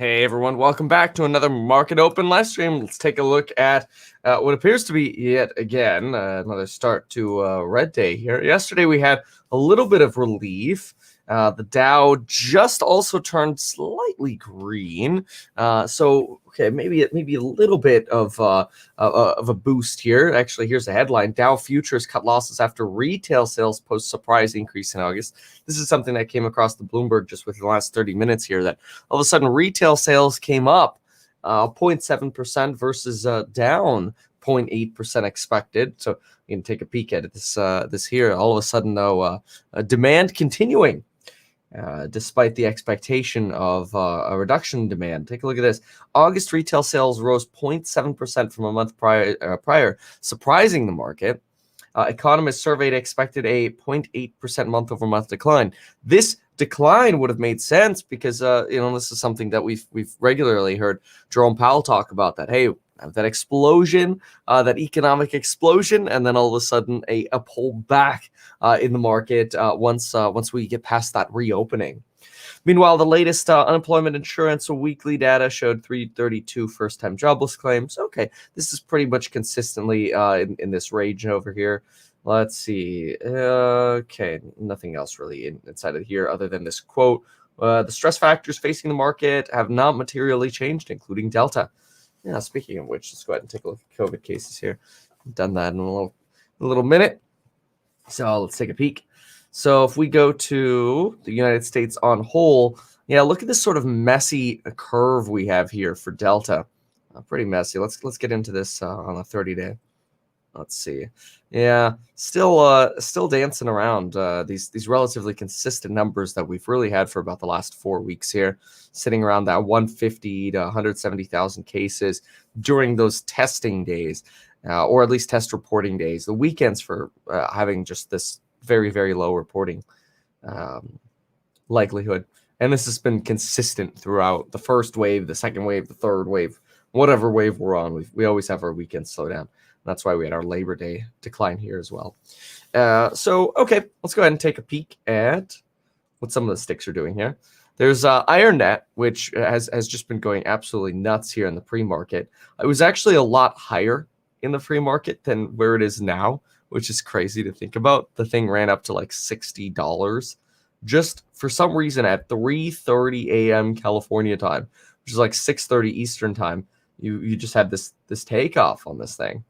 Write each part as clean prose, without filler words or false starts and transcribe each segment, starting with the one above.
Hey everyone, welcome back to another Market Open live stream. Let's take a look at what appears to be yet again another start to red day here. Yesterday we had a little bit of relief. The Dow just also turned slightly green, so okay, maybe a little bit of a boost here. Actually, here's the headline: Dow futures cut losses after retail sales post surprise increase in August. This is something that came across the Bloomberg just within the last 30 minutes here. That all of a sudden retail sales came up 0.7% versus down 0.8% expected. So you can take a peek at this here. All of a sudden, though, demand continuing. Despite the expectation of a reduction in demand. Take a look at this. August retail sales rose 0.7% from a month prior, surprising the market. Economists surveyed expected a 0.8% month-over-month decline. This decline would have made sense because this is something that we've regularly heard Jerome Powell talk about, that hey, that explosion, that economic explosion, and then all of a sudden a pullback in the market once we get past that reopening. Meanwhile, the latest unemployment insurance weekly data showed 332 first-time jobless claims. Okay, this is pretty much consistently in this range over here. Let's see. Okay, nothing else really inside of here other than this quote. The stress factors facing the market have not materially changed, including Delta. Yeah, speaking of which, let's go ahead and take a look at COVID cases here. I've done that in a little minute. So let's take a peek. So if we go to the United States on whole, yeah, look at this sort of messy curve we have here for Delta. Pretty messy. Let's get into this on a 30-day. Let's see. Yeah, still dancing around these relatively consistent numbers that we've really had for about the last 4 weeks here, sitting around that 150 to 170,000 cases during those testing days, or at least test reporting days. The weekends for having just this very, very low reporting likelihood. And this has been consistent throughout the first wave, the second wave, the third wave, whatever wave we're on. We always have our weekends slow down. That's why we had our Labor Day decline here as well. So, okay, let's go ahead and take a peek at what some of the sticks are doing here. There's IronNet, which has just been going absolutely nuts here in the pre-market. It was actually a lot higher in the pre-market than where it is now, which is crazy to think about. The thing ran up to like $60 just for some reason at 3:30 a.m. California time, which is like 6:30 Eastern time. You just had this takeoff on this thing.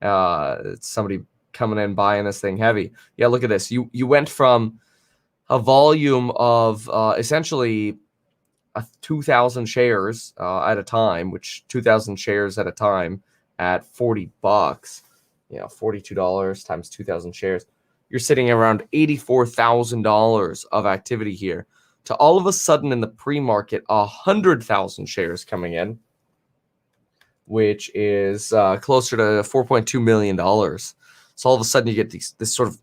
It's somebody coming in buying this thing heavy. Yeah, look at this. You went from a volume of essentially 2,000 shares at a time, which 2,000 shares at a time at $40. $42 times 2,000 shares. You're sitting around $84,000 of activity here. To all of a sudden in the pre-market, 100,000 shares coming in, which is closer to $4.2 million. So all of a sudden you get this sort of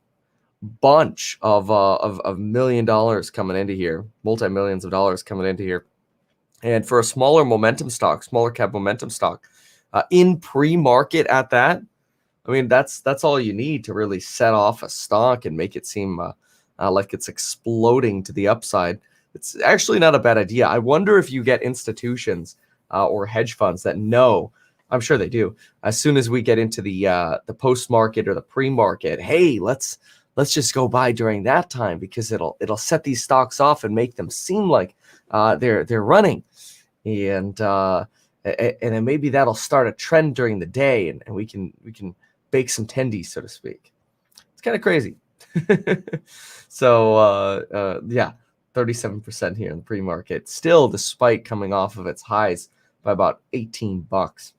bunch of $1 million coming into here, multi-millions of dollars coming into here. And for a smaller cap momentum stock, in pre-market at that, I mean, that's all you need to really set off a stock and make it seem like it's exploding to the upside. It's actually not a bad idea. I wonder if you get institutions or hedge funds that know, I'm sure they do, as soon as we get into the post-market or the pre-market, hey, let's just go buy during that time because it'll set these stocks off and make them seem like they're running, and then maybe that'll start a trend during the day, and we can bake some tendies, so to speak. It's kind of crazy. So yeah, 37% here in the pre-market, still despite coming off of its highs by about $18.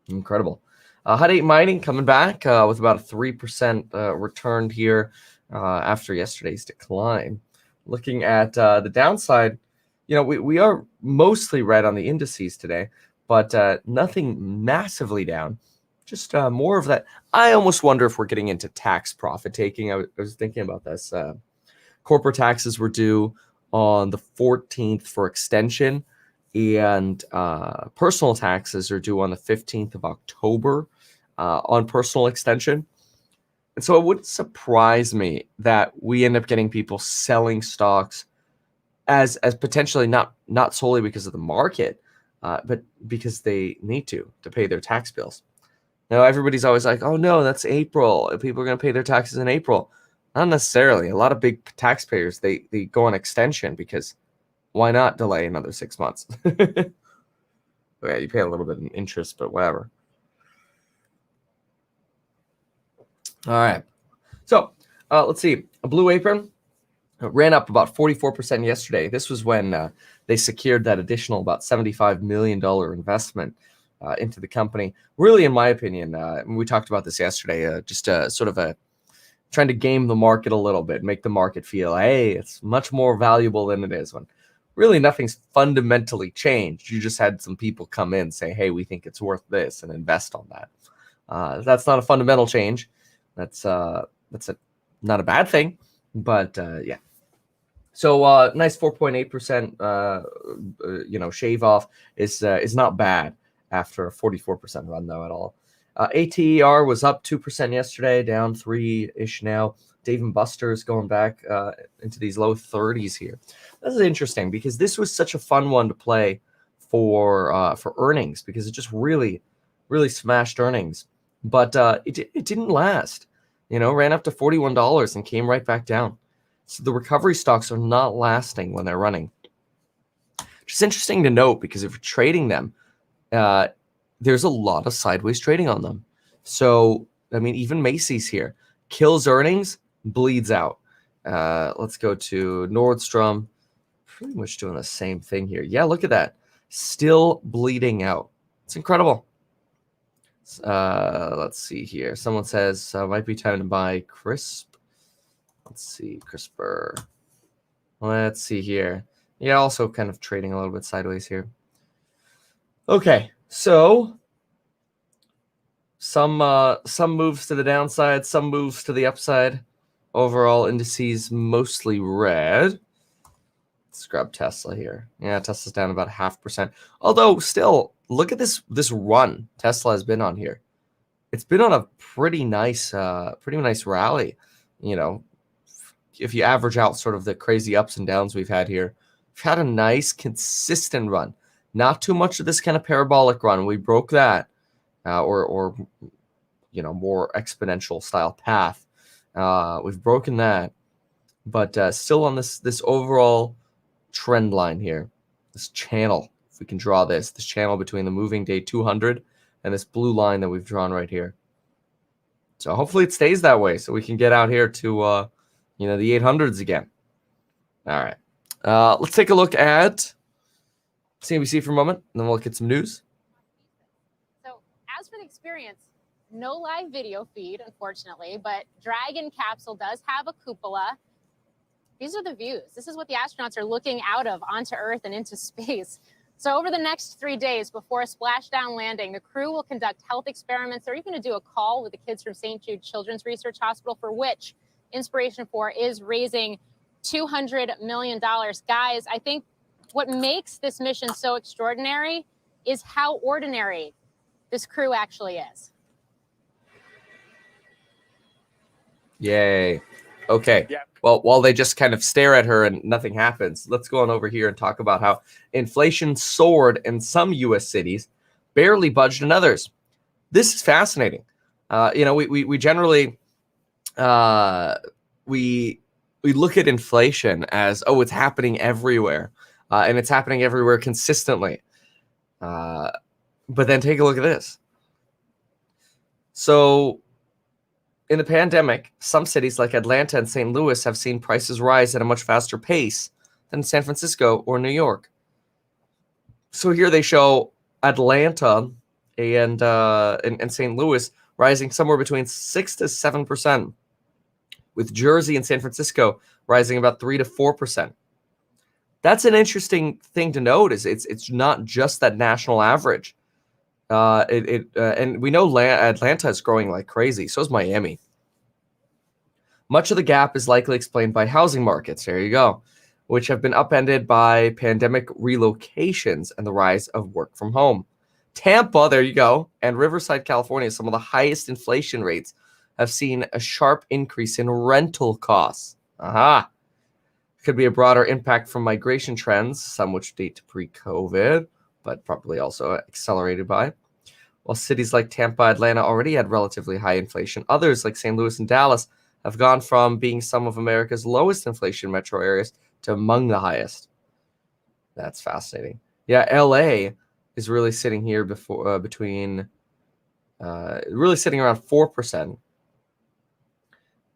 Incredible. Hut 8 Mining coming back with about a 3% return here after yesterday's decline. Looking at the downside, we are mostly red on the indices today, but nothing massively down. Just more of that. I almost wonder if we're getting into tax profit taking. I was thinking about this. Corporate taxes were due on the 14th for extension, and personal taxes are due on the 15th of October on personal extension. And so it wouldn't surprise me that we end up getting people selling stocks as potentially not solely because of the market, but because they need to pay their tax bills. Now, everybody's always like, oh, no, that's April. People are going to pay their taxes in April. Not necessarily. A lot of big taxpayers, they go on extension because why not delay another 6 months? Yeah, you pay a little bit in interest, but whatever. All right. So let's see. A Blue Apron ran up about 44% yesterday. This was when they secured that additional about $75 million investment into the company. Really, in my opinion, we talked about this yesterday, just sort of trying to game the market a little bit, make the market feel, hey, it's much more valuable than it is, when really nothing's fundamentally changed. You just had some people come in, say, hey, we think it's worth this, and invest on that. That's not a fundamental change. That's not a bad thing, but yeah. So nice 4.8%, shave off is not bad after a 44% run though at all. ATER was up 2% yesterday, down 3-ish now. Dave & Buster's going back into these low 30s here. This is interesting because this was such a fun one to play for earnings, because it just really smashed earnings, but it didn't last. Ran up to $41 and came right back down. So the recovery stocks are not lasting when they're running. Just interesting to note, because if you're trading them, there's a lot of sideways trading on them. So, I mean, even Macy's here kills earnings, bleeds out. Let's go to Nordstrom. Pretty much doing the same thing here. Yeah, look at that. Still bleeding out. It's incredible. Let's see here. Someone says might be time to buy Crisp. Let's see, CRISPR. Let's see here. Yeah, also kind of trading a little bit sideways here. Okay, so some moves to the downside, some moves to the upside. Overall indices mostly red. Let's grab Tesla here. Yeah, Tesla's down about 0.5%. Although still, look at this run Tesla has been on here. It's been on a pretty nice rally. If you average out sort of the crazy ups and downs we've had here, we've had a nice consistent run. Not too much of this kind of parabolic run. We broke that, or more exponential style path. We've broken that, but still on this overall trend line here, this channel. If we can draw this channel between the moving day 200 and this blue line that we've drawn right here. So hopefully it stays that way, so we can get out here to the 800s again. All right. Let's take a look at CNBC for a moment, and then we'll look at some news. So as for the experience, no live video feed, unfortunately, but Dragon capsule does have a cupola. These are the views. This is what the astronauts are looking out of onto Earth and into space. So over the next 3 days before a splashdown landing, the crew will conduct health experiments. They're even going to do a call with the kids from St. Jude Children's Research Hospital, for which Inspiration 4 is raising $200 million. Guys, I think what makes this mission so extraordinary is how ordinary this crew actually is. Yay. Okay. Yeah. Well, while they just kind of stare at her and nothing happens, let's go on over here and talk about how inflation soared in some U.S. cities, barely budged in others. This is fascinating. We generally we look at inflation as, oh, it's happening everywhere, and it's happening everywhere consistently. But then take a look at this. So in the pandemic, some cities like Atlanta and St. Louis have seen prices rise at a much faster pace than San Francisco or New York. So here they show Atlanta and St. Louis rising somewhere between 6 to 7%, with Jersey and San Francisco rising about 3 to 4%. That's an interesting thing to note. Is it's not just that national average. And we know Atlanta is growing like crazy. So is Miami. Much of the gap is likely explained by housing markets. There you go, which have been upended by pandemic relocations and the rise of work from home. Tampa, there you go, and Riverside, California, some of the highest inflation rates, have seen a sharp increase in rental costs. Aha. Could be a broader impact from migration trends, some which date to pre-COVID, but probably also accelerated by. While cities like Tampa, Atlanta already had relatively high inflation, others like St. Louis and Dallas have gone from being some of America's lowest inflation metro areas to among the highest. That's fascinating. Yeah, LA is really sitting here between really sitting around 4%.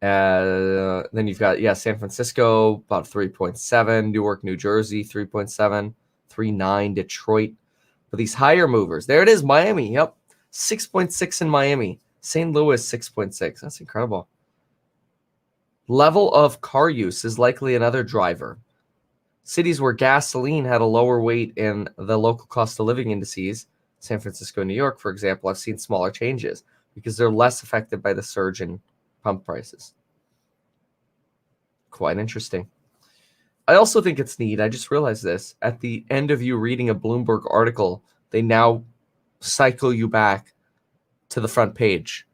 Then you've got, San Francisco, about 3.7, Newark, New Jersey, 3.7, 3.9, Detroit. But these higher movers, there it is, Miami, yep, 6.6 in Miami. St. Louis, 6.6. That's incredible. Level of car use is likely another driver. Cities where gasoline had a lower weight in the local cost of living indices, San Francisco and New York, for example, I've seen smaller changes because they're less affected by the surge in pump prices. Quite interesting. I also think it's neat. I just realized this. At the end of you reading a Bloomberg article, they now cycle you back to the front page.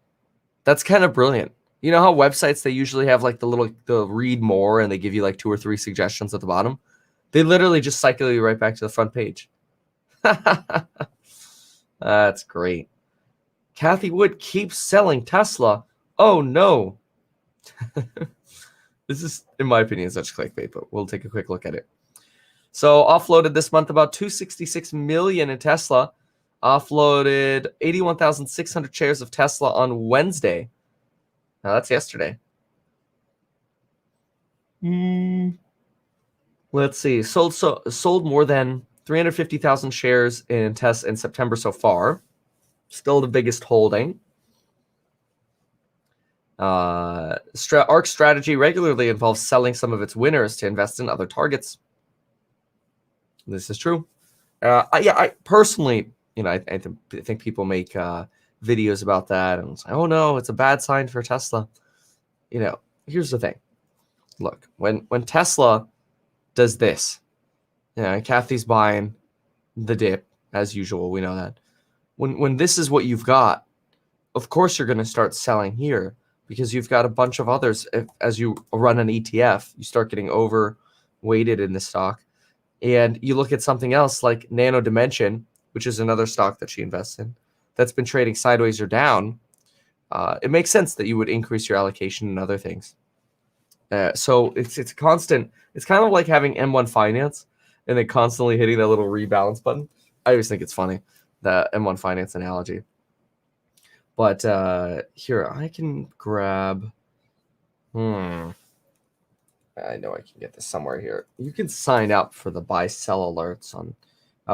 That's kind of brilliant. You know how websites, they usually have like the read more and they give you like 2 or 3 suggestions at the bottom? They literally just cycle you right back to the front page. That's great. Kathy Wood keeps selling Tesla. Oh no. This is, in my opinion, such clickbait, but we'll take a quick look at it. So offloaded this month about 266 million in Tesla. Offloaded 81,600 shares of Tesla on Wednesday. Now that's yesterday. Let's see. Sold more than 350,000 shares in Tesla in September so far. Still the biggest holding. ARK strategy regularly involves selling some of its winners to invest in other targets. This is true. I personally, I think people make videos about that and say, oh no, it's a bad sign for Tesla. Here's the thing. Look, when Tesla does this, Kathy's buying the dip as usual. We know that. When this is what you've got, of course you're going to start selling here because you've got a bunch of others. As you run an ETF, you start getting overweighted in the stock. And you look at something else like Nano Dimension, which is another stock that she invests in, that's been trading sideways or down. It makes sense that you would increase your allocation in other things. So it's constant. It's kind of like having M1 Finance and then constantly hitting that little rebalance button. I always think it's funny, the M1 Finance analogy. But here, I can grab... I know I can get this somewhere here. You can sign up for the buy-sell alerts on...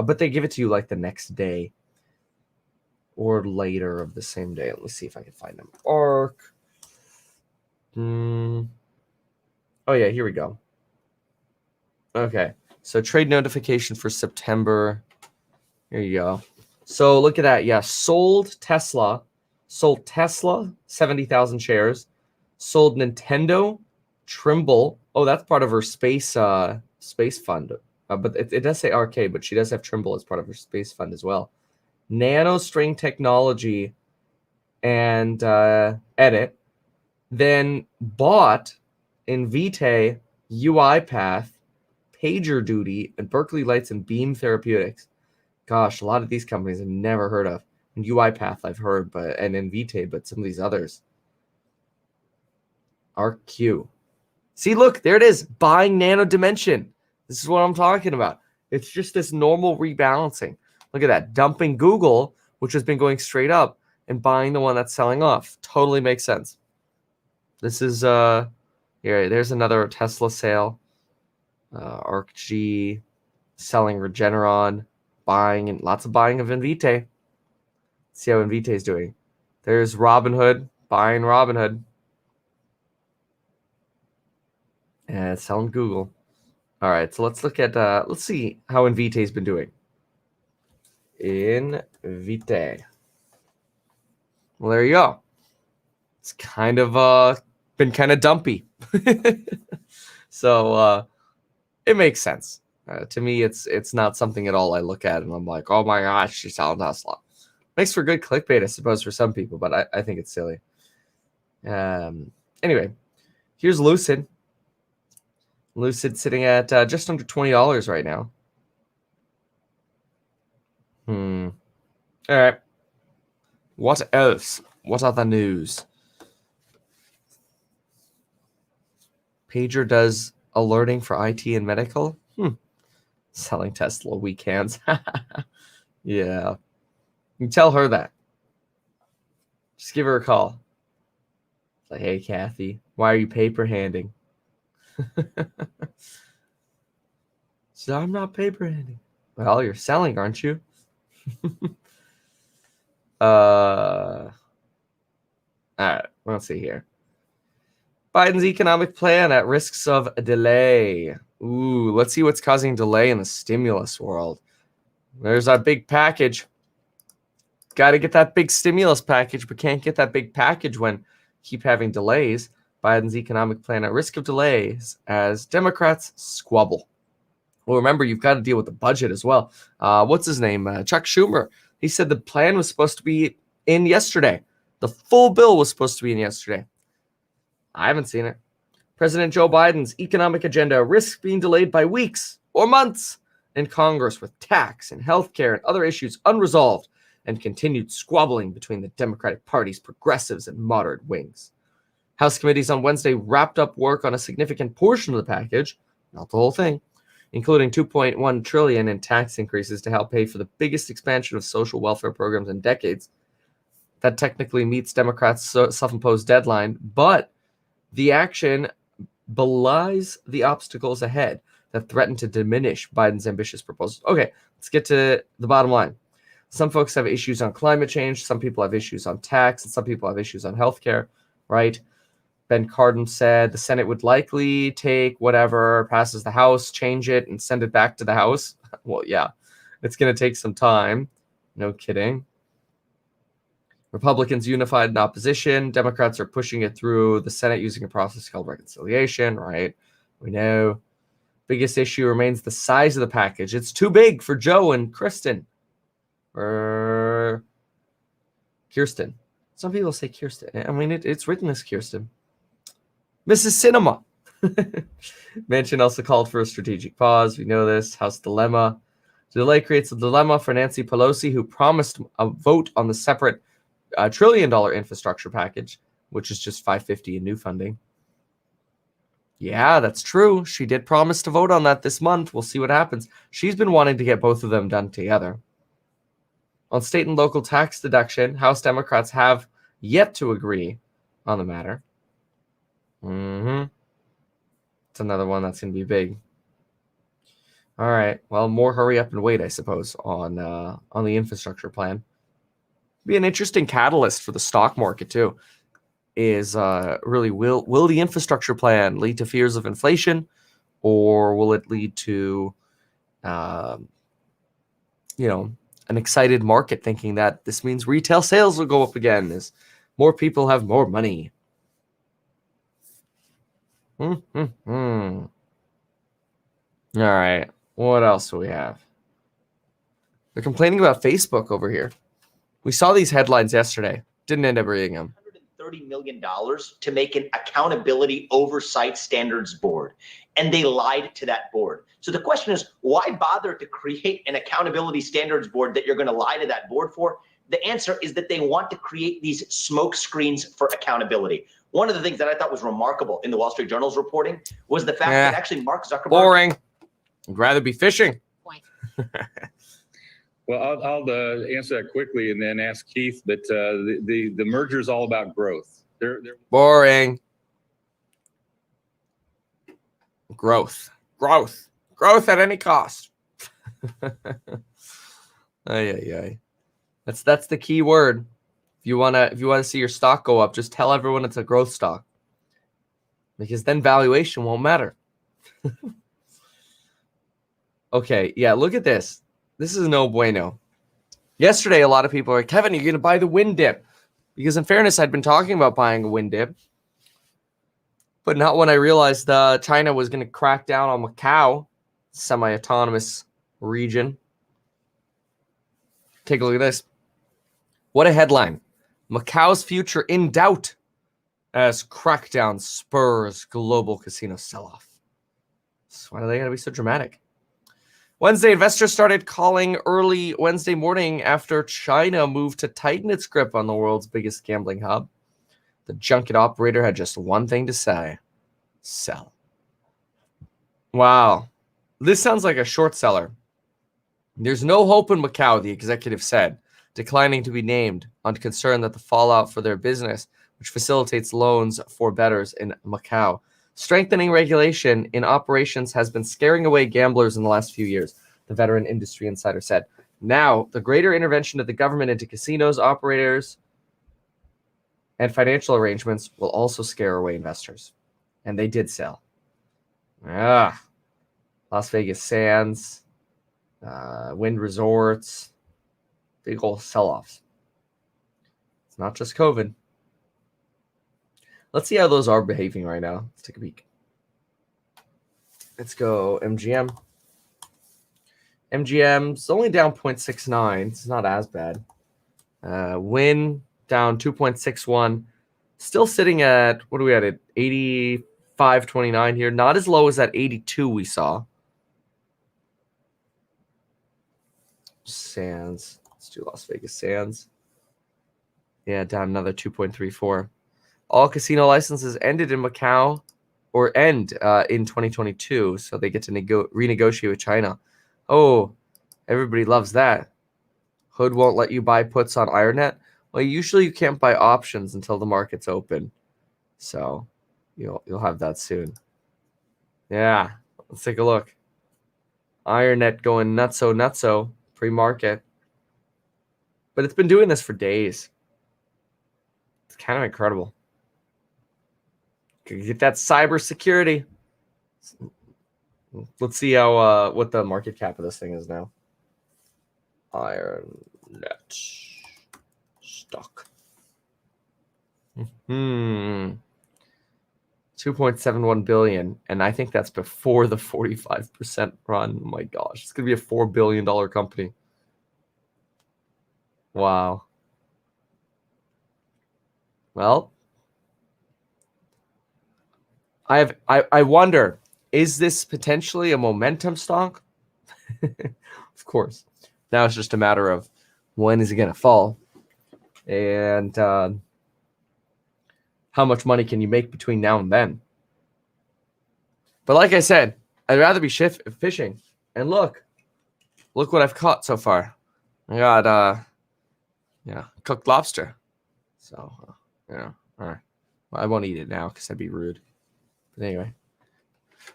but they give it to you like the next day or later of the same day. Let me see if I can find them. ARK. Oh, yeah, here we go. Okay, so trade notification for September. Here you go. So look at that. Yeah, sold Tesla, 70,000 shares. Sold Nintendo, Trimble. Oh, that's part of her space fund. But it does say RK, but she does have Trimble as part of her space fund as well. NanoString Technology and Edit. Then bought Nvidia, UiPath, PagerDuty, and Berkeley Lights and Beam Therapeutics. Gosh, a lot of these companies I've never heard of. And UiPath I've heard, and Nvidia, but some of these others. RQ. See, look, there it is. Buying Nano Dimension. This is what I'm talking about. It's just this normal rebalancing. Look at that. Dumping Google, which has been going straight up, and buying the one that's selling off. Totally makes sense. This is, here, there's another Tesla sale. ARKG, selling Regeneron, buying, and lots of buying of Nvidia. See how Nvidia is doing. There's Robinhood, buying Robinhood. And selling Google. All right, so let's look at, let's see how Nvidia's been doing. Nvidia. Well, there you go. It's kind of been kind of dumpy. So it makes sense. To me, it's not something at all I look at and I'm like, oh my gosh, she's selling Tesla. Makes for good clickbait, I suppose, for some people, but I think it's silly. Anyway, here's Lucid. Lucid sitting at just under $20 right now. All right. What else? What other news? Pager does alerting for IT and medical. Selling Tesla weak hands. Yeah. You tell her that. Just give her a call. It's like, hey, Kathy, why are you paper handing? So I'm not paper handing. Well, you're selling, aren't you? All right, let's see here. Biden's economic plan at risks of delay. Ooh, let's see what's causing delay in the stimulus world. There's our big package. Got to get that big stimulus package, but can't get that big package when keep having delays. Biden's economic plan at risk of delays as Democrats squabble. Well, remember, you've got to deal with the budget as well. What's his name? Chuck Schumer. He said the plan was supposed to be in yesterday. The full bill was supposed to be in yesterday. I haven't seen it. President Joe Biden's economic agenda risks being delayed by weeks or months in Congress with tax and healthcare and other issues unresolved and continued squabbling between the Democratic Party's progressives and moderate wings. House committees on Wednesday wrapped up work on a significant portion of the package, not the whole thing, including $2.1 trillion in tax increases to help pay for the biggest expansion of social welfare programs in decades. That technically meets Democrats' self-imposed deadline, but the action belies the obstacles ahead that threaten to diminish Biden's ambitious proposals. Okay, let's get to the bottom line. Some folks have issues on climate change. Some people have issues on tax. And some people have issues on healthcare, right? Ben Cardin said the Senate would likely take whatever passes the House, change it, and send it back to the House. Well, yeah, it's going to take some time. No kidding. Republicans unified in opposition. Democrats are pushing it through the Senate using a process called reconciliation, right? We know. Biggest issue remains the size of the package. It's too big for Joe and Kristen. Or Kirsten. Some people say Kirsten. I mean, it's written as Kirsten. Mrs. Cinema. Manchin also called for a strategic pause. We know this. House dilemma. The delay creates a dilemma for Nancy Pelosi, who promised a vote on the separate $1 trillion infrastructure package, which is just $550 in new funding. Yeah, that's true. She did promise to vote on that this month. We'll see what happens. She's been wanting to get both of them done together. On state and local tax deduction, House Democrats have yet to agree on the matter. It's another one that's going to be big. All right. Well, more hurry up and wait, I suppose, on the infrastructure plan. Be an interesting catalyst for the stock market too. Is really will the infrastructure plan lead to fears of inflation, or will it lead to an excited market thinking that this means retail sales will go up again as more people have more money? All right. What else do we have? They're complaining about Facebook over here. We saw these headlines yesterday. Didn't end up reading them. $130 million to make an accountability oversight standards board. And they lied to that board. So the question is, why bother to create an accountability standards board that you're going to lie to that board for? The answer is that they want to create these smoke screens for accountability. One of the things that I thought was remarkable in the Wall Street Journal's reporting was the fact that actually Mark Zuckerberg... Boring. I'd rather be fishing. Well, I'll answer that quickly and then ask Keith. But the merger is all about growth. They're boring. Growth at any cost. Ay. That's the key word. If you wanna see your stock go up, just tell everyone it's a growth stock, because then valuation won't matter. Okay, yeah, look at this. This is no bueno. Yesterday, a lot of people are like, Kevin, you're going to buy the wind dip. Because in fairness, I'd been talking about buying a wind dip. But not when I realized China was going to crack down on Macau, semi-autonomous region. Take a look at this. What a headline. Macau's future in doubt as crackdown spurs global casino sell-off. So why do they got to be so dramatic? Wednesday, investors started calling early Wednesday morning after China moved to tighten its grip on the world's biggest gambling hub. The junket operator had just one thing to say: sell. Wow. This sounds like a short seller. There's no hope in Macau, the executive said, declining to be named on concern that the fallout for their business, which facilitates loans for bettors in Macau, strengthening regulation in operations has been scaring away gamblers in the last few years, the veteran industry insider said. Now, the greater intervention of the government into casinos, operators, and financial arrangements will also scare away investors. And they did sell. Las Vegas Sands, Wind Resorts, big old sell-offs. It's not just COVID. Let's see how those are behaving right now. Let's take a peek. Let's go MGM. MGM's only down 0.69. It's not as bad. Win down 2.61. Still sitting at, what are we at 85.29 here. Not as low as that 82 we saw. Sands. Let's do Las Vegas Sands. Yeah, down another 2.34. All casino licenses ended in Macau or end in 2022, so they get to renegotiate with China. Oh, everybody loves that. Hood won't let you buy puts on IronNet. Well, usually you can't buy options until the market's open, so you'll have that soon. Yeah, let's take a look. IronNet going nutso pre-market, but it's been doing this for days. It's kind of incredible. Get that cybersecurity. Let's see how what the market cap of this thing is now. IronNet stock. 2.71 billion, and I think that's before the 45% run. Oh my gosh, it's gonna be a $4 billion company. Wow. Well, I wonder, is this potentially a momentum stock? Of course. Now it's just a matter of when is it going to fall, and how much money can you make between now and then. But like I said, I'd rather be fishing. And look what I've caught so far. I got cooked lobster. So all right. Well, I won't eat it now because that'd be rude. But anyway,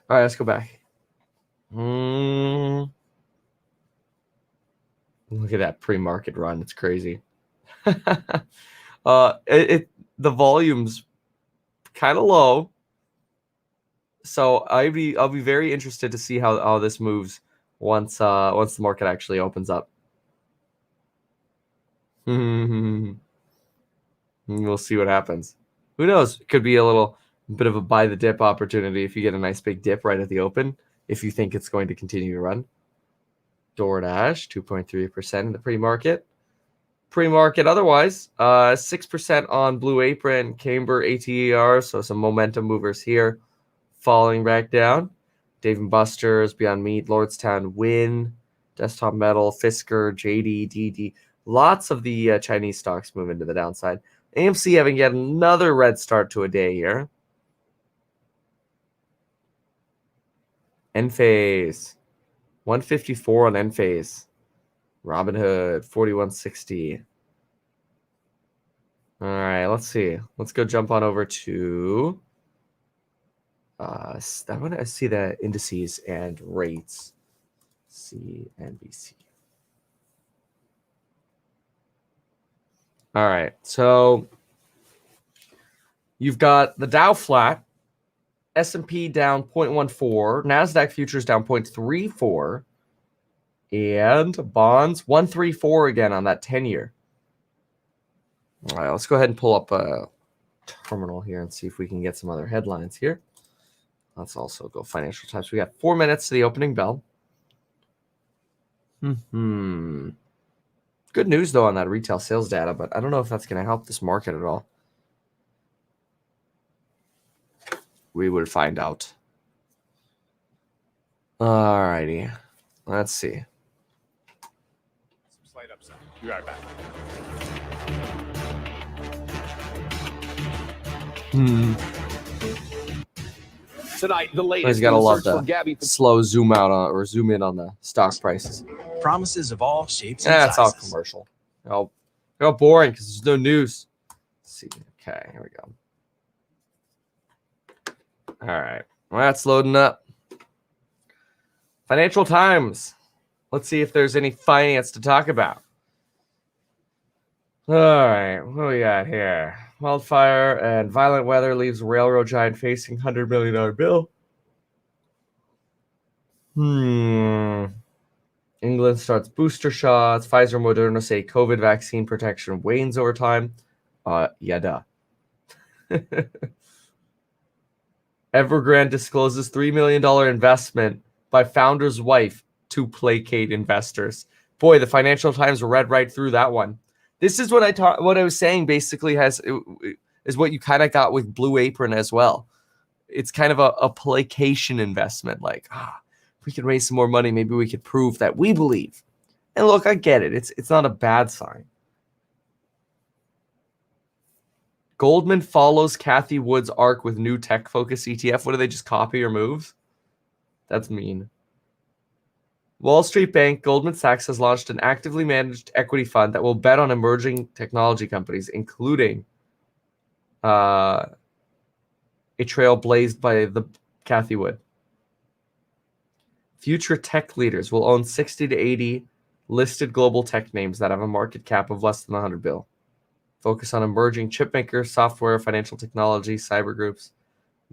all right, let's go back. Look at that pre-market run. It's crazy. The volume's kind of low, so I'll be very interested to see how this moves once the market actually opens up. We'll see what happens. Who knows? It could be a little bit of a buy the dip opportunity if you get a nice big dip right at the open, if you think it's going to continue to run. DoorDash, 2.3% in the pre-market. Pre-market otherwise, 6% on Blue Apron, Camber, ATER, so some momentum movers here, falling back down. Dave & Buster's, Beyond Meat, Lordstown, Wynn, Desktop Metal, Fisker, JD, DD. Lots of the Chinese stocks moving to the downside. AMC having yet another red start to a day here. Enphase, 154 on Enphase. Robinhood, 4160. All right, let's see. Let's go jump on over to I want to see the indices and rates. CNBC. All right, so you've got the Dow flat, S&P down 0.14, NASDAQ futures down 0.34, and bonds 134 again on that 10-year. All right, let's go ahead and pull up a terminal here and see if we can get some other headlines here. Let's also go Financial Times. We got 4 minutes to the opening bell. Good news, though, on that retail sales data, but I don't know if that's going to help this market at all. We will find out. All righty. Let's see. Some slight upside. Be right back. Tonight, the latest. He's got to in the love search for the Gabby. slow zoom out on or zoom in on the stock prices. Promises of all shapes and That's all sizes. commercial. How boring because there's no news. Let's see. Okay, here we go. All right. Well, that's loading up. Financial Times. Let's see if there's any finance to talk about. All right. What do we got here? Wildfire and violent weather leaves railroad giant facing $100 million bill. England starts booster shots. Pfizer and Moderna say COVID vaccine protection wanes over time. Yeah, duh. Evergrande discloses $3 million investment by founder's wife to placate investors. Boy, the Financial Times read right through that one. This is what I was saying. Basically, is what you kind of got with Blue Apron as well. It's kind of a placation investment. Like, if we could raise some more money, maybe we could prove that we believe. And look, I get it. It's not a bad sign. Goldman follows Cathie Wood's arc with new tech-focused ETF. What do they just copy your moves? That's mean. Wall Street Bank Goldman Sachs has launched an actively managed equity fund that will bet on emerging technology companies, including a trail blazed by the Cathie Wood. Future tech leaders will own 60 to 80 listed global tech names that have a market cap of less than 100 billion. Focus on emerging chip makers, software, financial technology, cyber groups.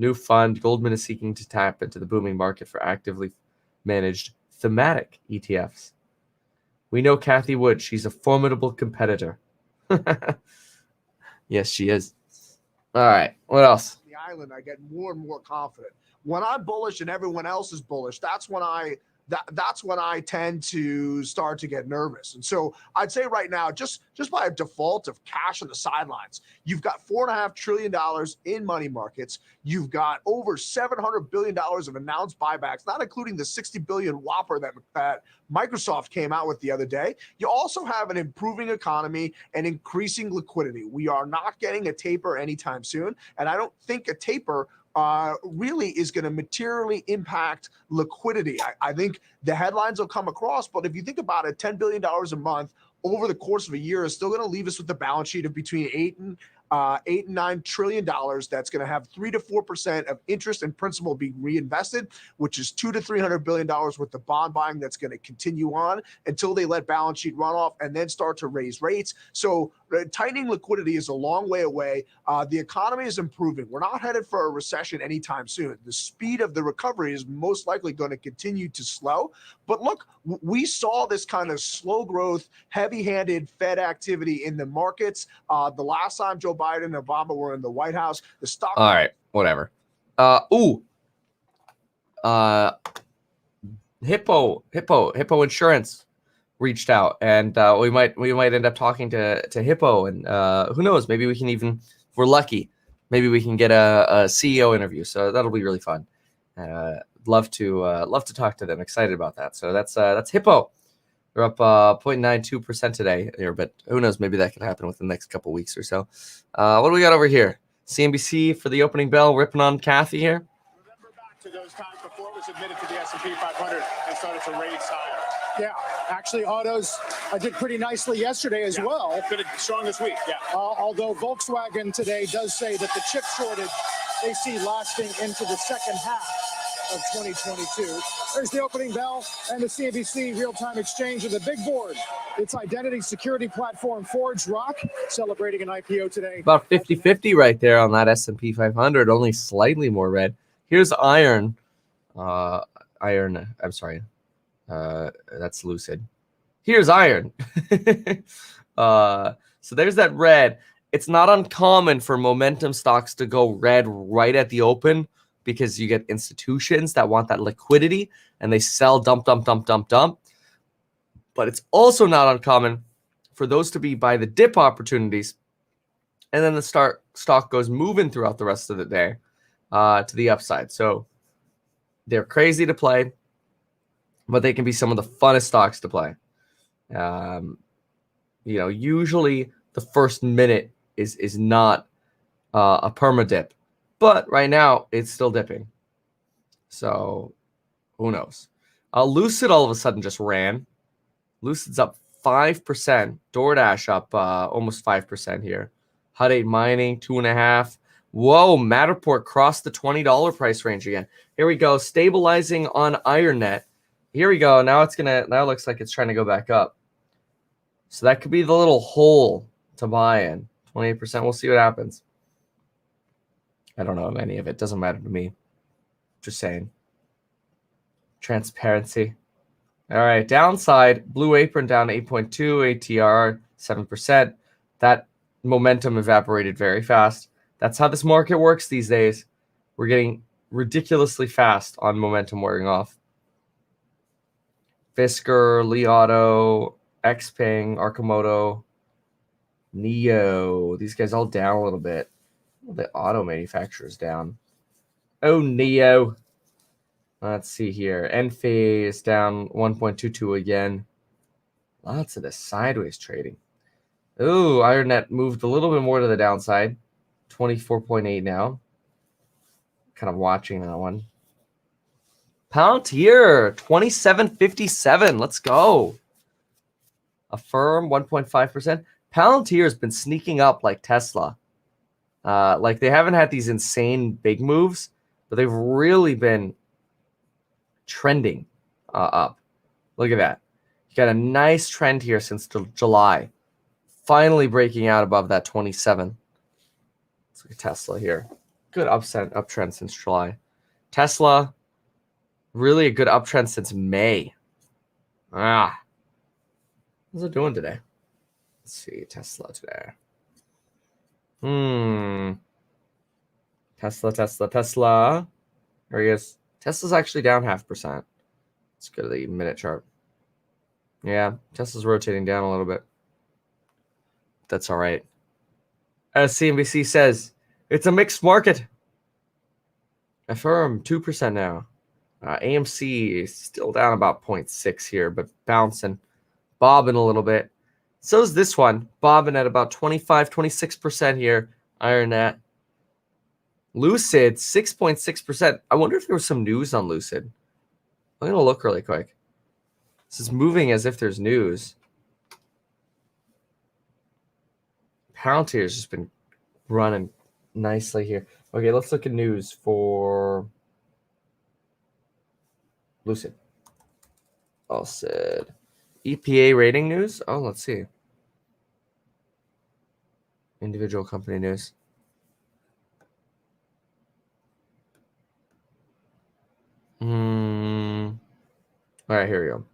New fund, Goldman is seeking to tap into the booming market for actively managed thematic ETFs. We know Cathie Wood. She's a formidable competitor. Yes, she is. All right. What else? The island, I get more and more confident. When I'm bullish and everyone else is bullish, that's when I tend to start to get nervous. And so I'd say right now, just by a default of cash on the sidelines, you've got $4.5 trillion in money markets. You've got over $700 billion of announced buybacks, not including the $60 billion whopper that Microsoft came out with the other day. You also have an improving economy and increasing liquidity. We are not getting a taper anytime soon. And I don't think a taper really is going to materially impact liquidity. I think the headlines will come across, but if you think about it, $10 billion a month over the course of a year is still going to leave us with a balance sheet of between $8 and $9 trillion. That's going to have 3 to 4% of interest and principal being reinvested, which is $200 to $300 billion with the bond buying that's going to continue on until they let balance sheet run off and then start to raise rates. So tightening liquidity is a long way away. The economy is improving. We're not headed for a recession anytime soon. The speed of the recovery is most likely going to continue to slow. But look, we saw this kind of slow growth, heavy-handed Fed activity in the markets. The last time Joe Biden and Obama were in the White House, the stock. All right, whatever. Hippo Insurance reached out, and we might end up talking to Hippo, and who knows? Maybe we can even, if we're lucky, maybe we can get a CEO interview. So that'll be really fun. Love to talk to them. Excited about that. So that's Hippo. They're up 0.92% today here, but who knows? Maybe that could happen within the next couple weeks or so. What do we got over here? CNBC for the opening bell, ripping on Cathie here. Remember back to those times before it was admitted to the S&P 500 and started to raise higher. Yeah, actually, autos did pretty nicely yesterday as well. Been strong this week, yeah. Although Volkswagen today does say that the chip shortage they see lasting into the second half of 2022. There's the opening bell and the CNBC real-time exchange of the big board. Its identity security platform Forge Rock celebrating an IPO today. About 50-50 right there on that S&P 500, only slightly more red. Here's Iron. I'm sorry. That's Lucid. Here's Iron. So there's that red. It's not uncommon for momentum stocks to go red right at the open because you get institutions that want that liquidity and they sell dump. But it's also not uncommon for those to be by the dip opportunities, and then the stock goes moving throughout the rest of the day to the upside. So they're crazy to play. but they can be some of the funnest stocks to play. Usually the first minute is not a perma dip, but right now it's still dipping. So who knows? Lucid all of a sudden just ran. Lucid's up 5%. DoorDash up almost 5% here. Hut 8 Mining 2.5%. Whoa, Matterport crossed the $20 price range again. Here we go, stabilizing on IronNet. Here we go. Now now it looks like it's trying to go back up. So that could be the little hole to buy in. 28%. We'll see what happens. I don't know any of it. Doesn't matter to me. Just saying. Transparency. All right. Downside. Blue Apron down 8.2. ATR 7%. That momentum evaporated very fast. That's how this market works these days. We're getting ridiculously fast on momentum wearing off. Fisker, Li Auto, Xpeng, Arcimoto, Neo. These guys all down a little bit. The auto manufacturers down. Oh, Neo. Let's see here. Enphase down 1.22 again. Lots of this sideways trading. Ooh, IronNet moved a little bit more to the downside. 24.8 now. Kind of watching that one. Palantir, 27.57. Let's go. Affirm, 1.5%. Palantir has been sneaking up like Tesla. Like they haven't had these insane big moves, but they've really been trending up. Look at that. You got a nice trend here since July. Finally breaking out above that 27. Let's look at Tesla here. Good uptrend since July. Tesla, really a good uptrend since May. How's it doing today? Let's see, Tesla today. Tesla. There he is. Tesla's actually down 0.5%. Let's go to the minute chart. Yeah, Tesla's rotating down a little bit. That's all right. As CNBC says, it's a mixed market. Affirm 2% now. AMC is still down about 0.6 here, but bouncing, bobbing a little bit. So is this one, bobbing at about 26% here. IronNet. Lucid, 6.6%. I wonder if there was some news on Lucid. I'm going to look really quick. This is moving as if there's news. Palantir has just been running nicely here. Okay, let's look at news for Lucid. Lucid. EPA rating news. Oh, let's see. Individual company news. All right, here we go.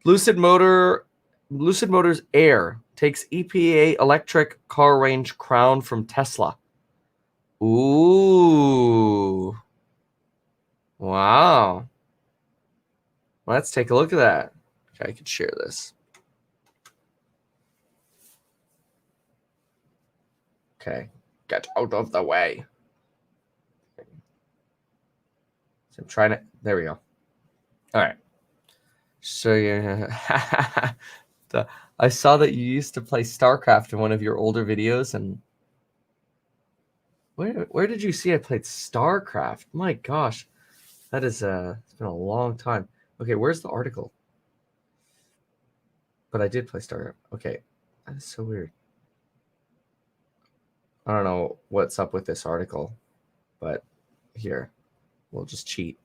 Lucid Motors Air takes EPA electric car range crown from Tesla. Ooh. Wow. Let's take a look at that. Okay, I could share this. Okay, get out of the way. So I'm trying to, there we go. All right. So yeah, I saw that you used to play StarCraft in one of your older videos, and where did you see I played StarCraft? My gosh, that is it's been a long time. Okay, where's the article? But I did play StarCraft. Okay, that is so weird. I don't know what's up with this article, but here, we'll just cheat.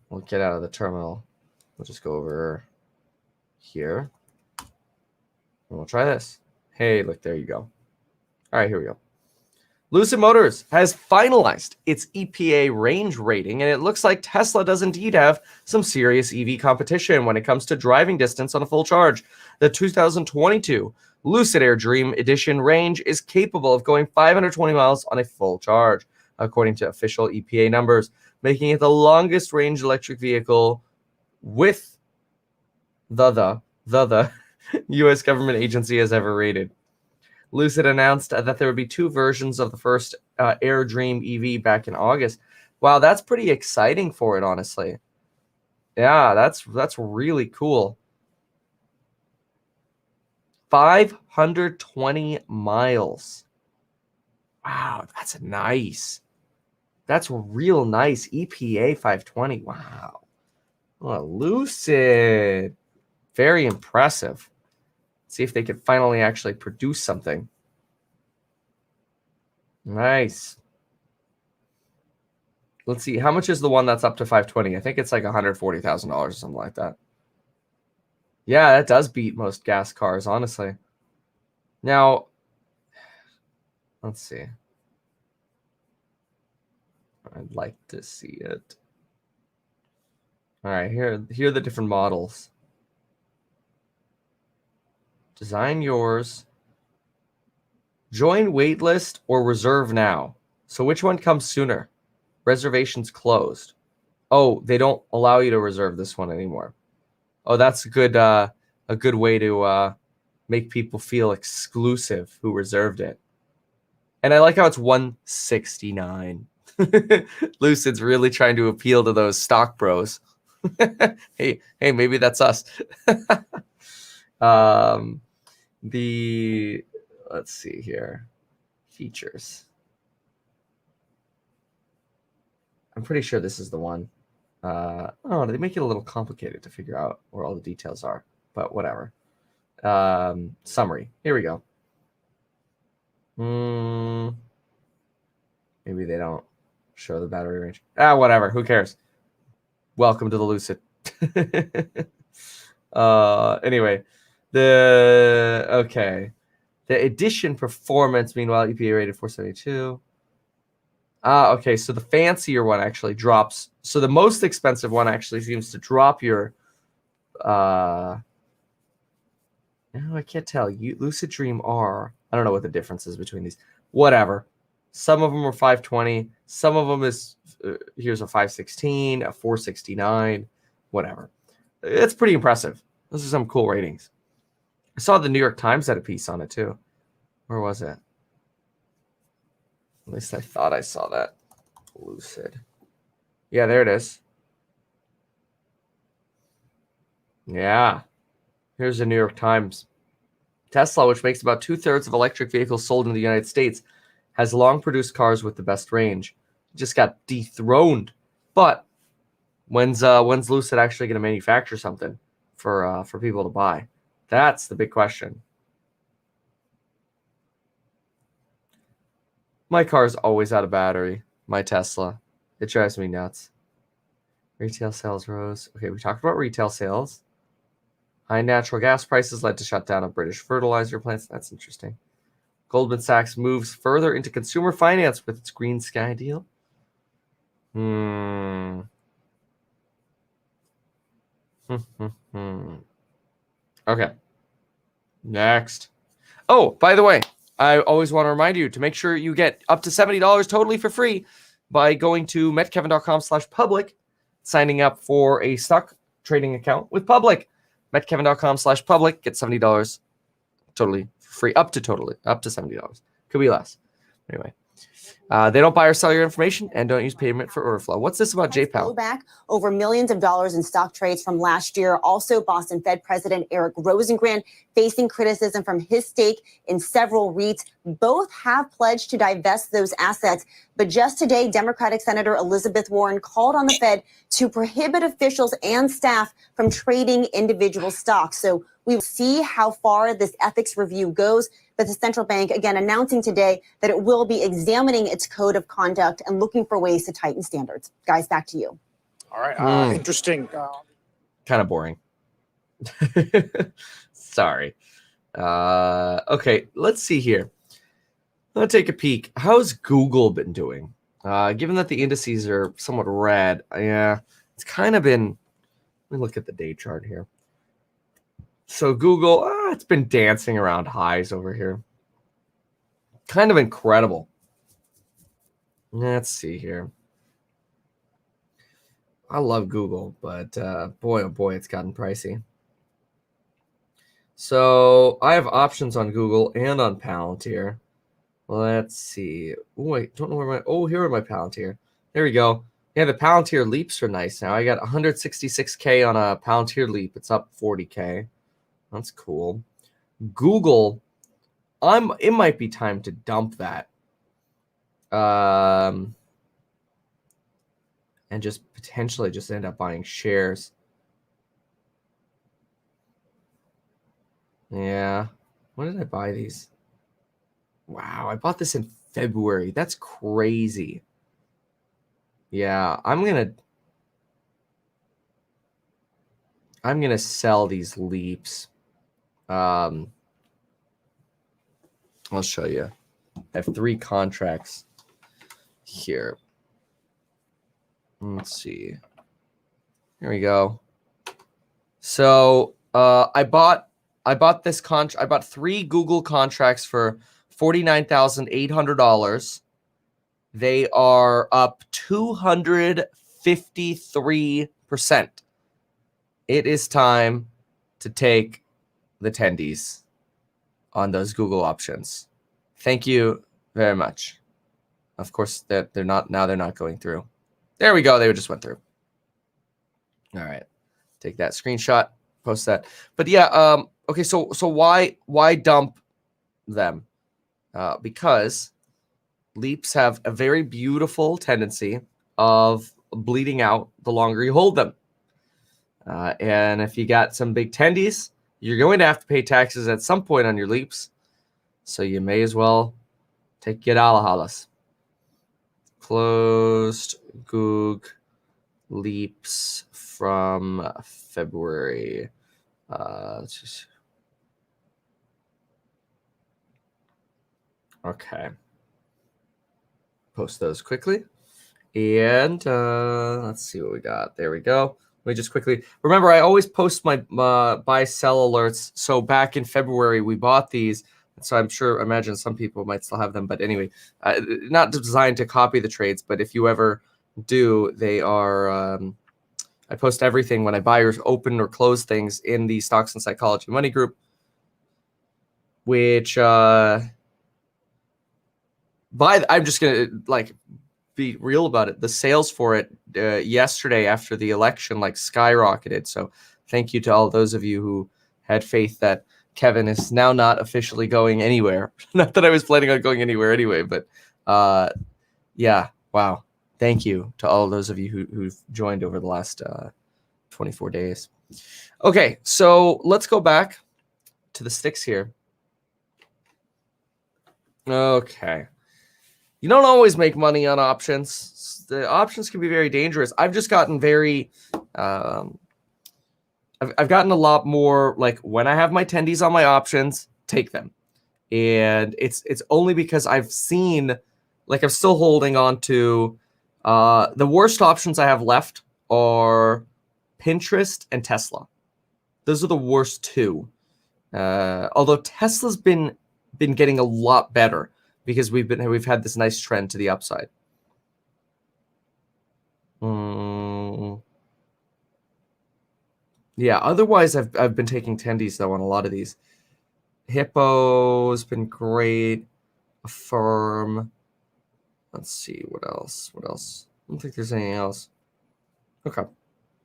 We'll get out of the terminal. We'll just go over here. And we'll try this. Hey, look, there you go. All right, here we go. Lucid Motors has finalized its EPA range rating, and it looks like Tesla does indeed have some serious EV competition when it comes to driving distance on a full charge. The 2022 Lucid Air Dream Edition range is capable of going 520 miles on a full charge, according to official EPA numbers, making it the longest range electric vehicle with the U.S. government agency has ever rated. Lucid announced that there would be two versions of the first Air Dream EV back in August. Wow, that's pretty exciting for it, honestly. Yeah, that's really cool. 520 miles. Wow, that's nice. That's real nice. EPA 520. Wow. Oh, Lucid. Very impressive. See if they can finally actually produce something. Nice. Let's see. How much is the one that's up to 520? I think it's like $140,000 or something like that. Yeah, that does beat most gas cars, honestly. Now, let's see. I'd like to see it. All right, here are the different models. Design yours. Join waitlist or reserve now. So which one comes sooner? Reservations closed. Oh, they don't allow you to reserve this one anymore. Oh, that's a good way to make people feel exclusive who reserved it. And I like how it's 169. Lucid's really trying to appeal to those stock bros. hey, maybe that's us. Let's see here. Features. I'm pretty sure this is the one. Oh, they make it a little complicated to figure out where all the details are, but whatever. Summary. Here we go. Maybe they don't show the battery range. Whatever. Who cares? Welcome to the Lucid. Anyway, the edition performance, meanwhile, EPA rated 472. Okay, so the fancier one actually drops. So the most expensive one actually seems to drop your no, I can't tell. Lucid Dream R. I don't know what the difference is between these. Whatever. Some of them are 520. Some of them is here's a 516, a 469, whatever. It's pretty impressive. Those are some cool ratings. I saw the New York Times had a piece on it too. Where was it? At least I thought I saw that. Lucid. Yeah, there it is. Yeah. Here's the New York Times. Tesla, which makes about 2/3 of electric vehicles sold in the United States, has long produced cars with the best range. Just got dethroned. But when's Lucid actually going to manufacture something for people to buy? That's the big question. My car is always out of battery. My Tesla. It drives me nuts. Retail sales rose. Okay, we talked about retail sales. High natural gas prices led to shutdown of British fertilizer plants. That's interesting. Goldman Sachs moves further into consumer finance with its Green Sky deal. Okay. Next. Oh, by the way, I always want to remind you to make sure you get up to $70 totally for free by going to metkevin.com/public, signing up for a stock trading account with Public. metkevin.com/public, get $70 totally free, up to $70. Could be less. Anyway, they don't buy or sell your information and don't use payment for order flow. What's this about JPAL? Back over millions of dollars in stock trades from last year. Also, Boston Fed President Eric Rosengren facing criticism from his stake in several REITs. Both have pledged to divest those assets. But just today, Democratic Senator Elizabeth Warren called on the Fed to prohibit officials and staff from trading individual stocks. So we will see how far this ethics review goes. But the central bank, again, announcing today that it will be examining its code of conduct and looking for ways to tighten standards. Guys, back to you. All right. Interesting. Kind of boring. Sorry. Okay, let's see here. Let's take a peek. How's Google been doing? Given that the indices are somewhat red, yeah, it's kind of been. Let me look at the day chart here. So Google, it's been dancing around highs over here. Kind of incredible. Let's see here. I love Google, but boy, oh boy, it's gotten pricey. So I have options on Google and on Palantir. Let's see. Oh, I don't know where my. Oh, here are my Palantir. There we go. Yeah, the Palantir leaps are nice now. I got 166K on a Palantir leap. It's up 40K. That's cool. Google, it might be time to dump that. And just potentially just end up buying shares. Yeah. When did I buy these? Wow, I bought this in February. That's crazy. Yeah, I'm gonna sell these leaps. I'll show you. I have 3 contracts here. Let's see. Here we go. So I bought this I bought 3 Google contracts for $49,800. They are up 253%. It is time to take the tendies on those Google options. Thank you very much. Of course, they're not going through. There we go. They just went through. All right. Take that screenshot, post that. But yeah, okay, so why dump them? Because leaps have a very beautiful tendency of bleeding out the longer you hold them. And if you got some big tendies, you're going to have to pay taxes at some point on your leaps. So you may as well get alahalas. Closed Goog leaps from February. Okay. Post those quickly. And let's see what we got. There we go. Let me just quickly remember, I always post my buy sell alerts. So back in February, we bought these. So I imagine some people might still have them. But anyway, not designed to copy the trades. But if you ever do, they are. I post everything when I buy or open or close things in the Stocks and Psychology Money group, which I'm just gonna be real about it. The sales for it yesterday after the election skyrocketed. So thank you to all those of you who had faith that Kevin is now not officially going anywhere. Not that I was planning on going anywhere anyway, but yeah, wow. Thank you to all of those of you who've joined over the last 24 days. Okay, so let's go back to the sticks here. Okay. You don't always make money on options. The options can be very dangerous. I've just gotten very... I've gotten a lot more when I have my tendies on my options, take them. And it's only because I've seen, I'm still holding on to... the worst options I have left are Pinterest and Tesla. Those are the worst 2. Although Tesla's been getting a lot better because we've had this nice trend to the upside. Yeah, otherwise I've been taking tendies though on a lot of these. Hippo's been great. Affirm. Let's see what else. I don't think there's anything else. Okay.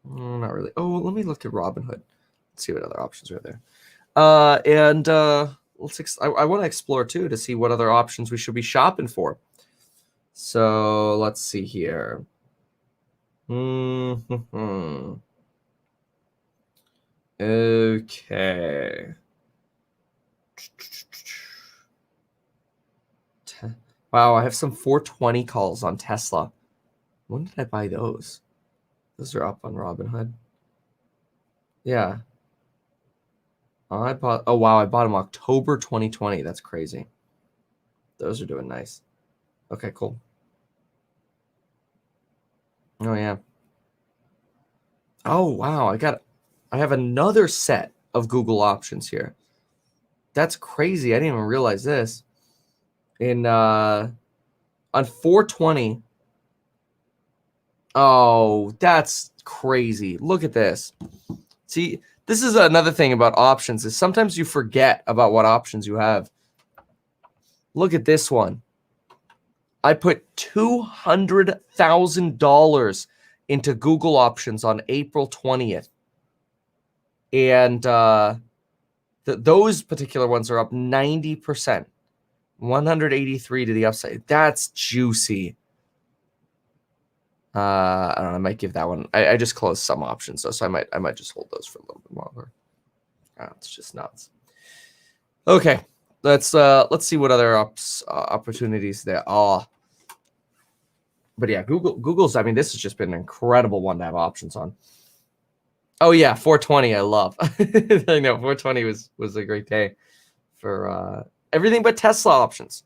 Not really. Oh, let me look at Robinhood. Let's see what other options are there. And I want to explore too to see what other options we should be shopping for. So let's see here. Okay. Wow, I have some 420 calls on Tesla. When did I buy those? Those are up on Robinhood. Yeah. I bought them October 2020. That's crazy. Those are doing nice. Okay, cool. Oh yeah. Oh wow, I have another set of Google options here. That's crazy. I didn't even realize this. On 420. Oh, that's crazy. Look at this. See, this is another thing about options is sometimes you forget about what options you have. Look at this one. I put $200,000 into Google options on April 20th. And those particular ones are up 90%. 183 to the upside. That's juicy. I don't know. I might give that one. I just closed some options though, so I might just hold those for a little bit longer. It's just nuts. Okay, let's see what other opportunities there are. But yeah, Google's. I mean, this has just been an incredible one to have options on. Oh yeah, 420. I love. I know 420 was a great day for everything but Tesla options.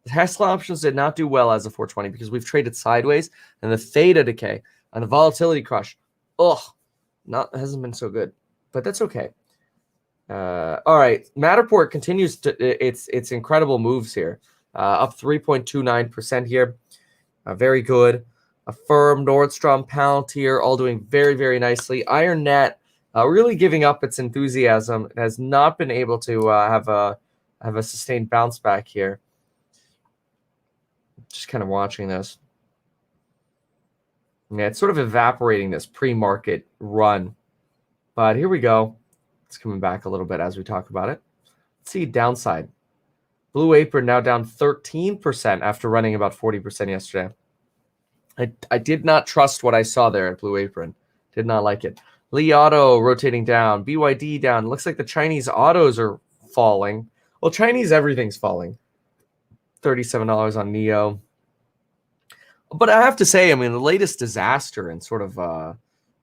Tesla options did not do well as a 420 because we've traded sideways, and the theta decay and the volatility crush. Hasn't been so good, but that's okay. All right, Matterport continues to its incredible moves here, up 3.29% here. Very good. Affirm, Nordstrom, Palantir, all doing very, very nicely. IronNet really giving up its enthusiasm. It has not been able to have a sustained bounce back here. Just kind of watching this. Yeah, it's sort of evaporating this pre-market run. But here we go. It's coming back a little bit as we talk about it. Let's see downside. Blue Apron now down 13% after running about 40% yesterday. I did not trust what I saw there at Blue Apron. Did not like it. Li Auto rotating down. BYD down. Looks like the Chinese autos are falling. Well, Chinese everything's falling. $37 on NIO. But I have to say, I mean, the latest disaster and sort of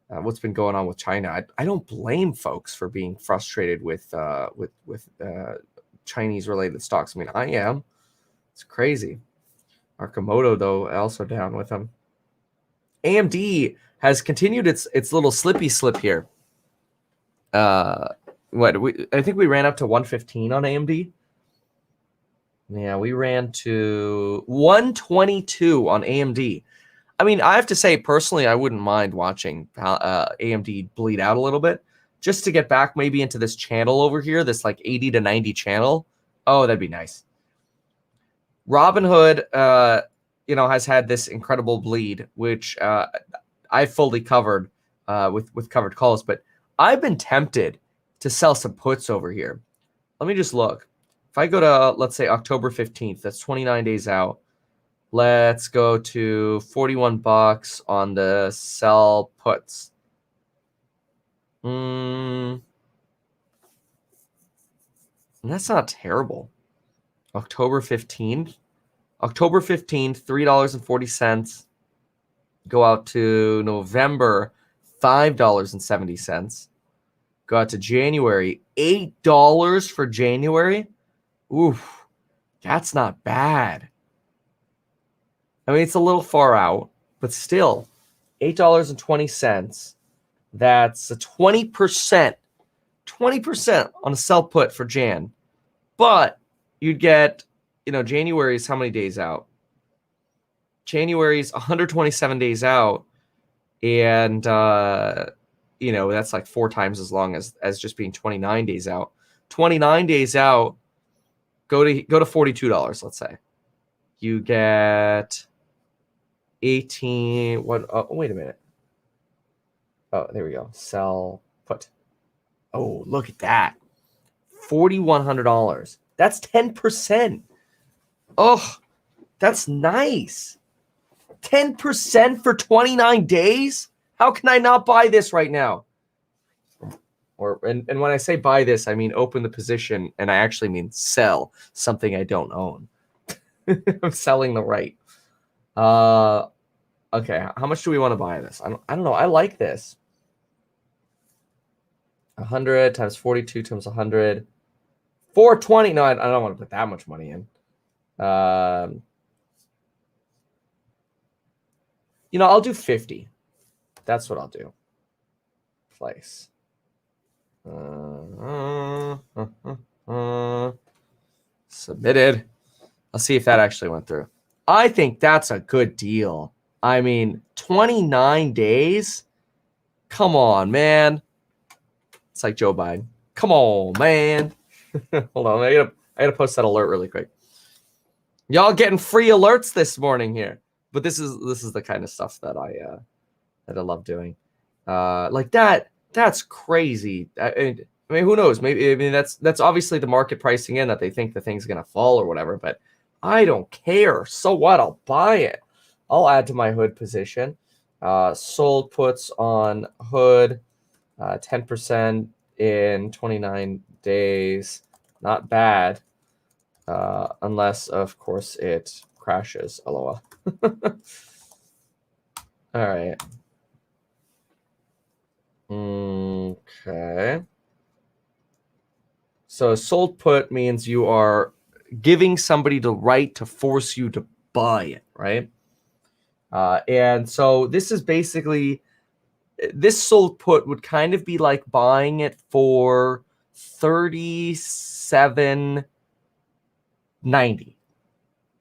what's been going on with China, I don't blame folks for being frustrated with Chinese-related stocks. I mean, I am. It's crazy. Arcimoto, though, also down with them. AMD has continued its little slippy slip here. I think we ran up to 115 on AMD. Yeah, we ran to 122 on AMD. I mean, I have to say, personally, I wouldn't mind watching AMD bleed out a little bit just to get back maybe into this channel over here, this like 80 to 90 channel. Oh, that'd be nice. Robinhood, has had this incredible bleed, which I fully covered with covered calls, but I've been tempted to sell some puts over here. Let me just look. If I go to, let's say, October 15th, that's 29 days out. Let's go to $41 on the sell puts. That's not terrible. October 15th, $3.40. Go out to November, $5.70. Go out to January, $8 for January. Oof, that's not bad. I mean, it's a little far out, but still, $8.20. That's a 20% on a sell put for Jan. But you'd get, January's how many days out? January's 127 days out. And, that's like 4 times as long as just being 29 days out. 29 days out, go to $42, let's say. You get 18. What? Oh, wait a minute. Oh, there we go. Sell put. Oh, look at that. $4,100. That's 10%. Oh, that's nice. 10% for 29 days? How can I not buy this right now? And when I say buy this, I mean open the position, and I actually mean sell something I don't own. I'm selling the right. Okay, how much do we want to buy this? I don't know. I like this. 100 times 42 times 100. 420. No, I don't want to put that much money in. I'll do 50. That's what I'll do. Place. Submitted. I'll see if that actually went through. I think that's a good deal. I mean, 29 days? Come on, man. It's like Joe Biden. Come on, man. Hold on. I gotta post that alert really quick. Y'all getting free alerts this morning here. But this is the kind of stuff that I love doing. Like that's crazy. I mean, who knows? Maybe that's obviously the market pricing in that they think the thing's gonna fall or whatever. But I don't care. So what? I'll buy it. I'll add to my hood position. Sold puts on hood, 10% in 29 days. Not bad, unless of course it crashes. LOL. All right. Okay. So a sold put means you are giving somebody the right to force you to buy it, right? And so this is basically, this sold put would kind of be like buying it for $37.90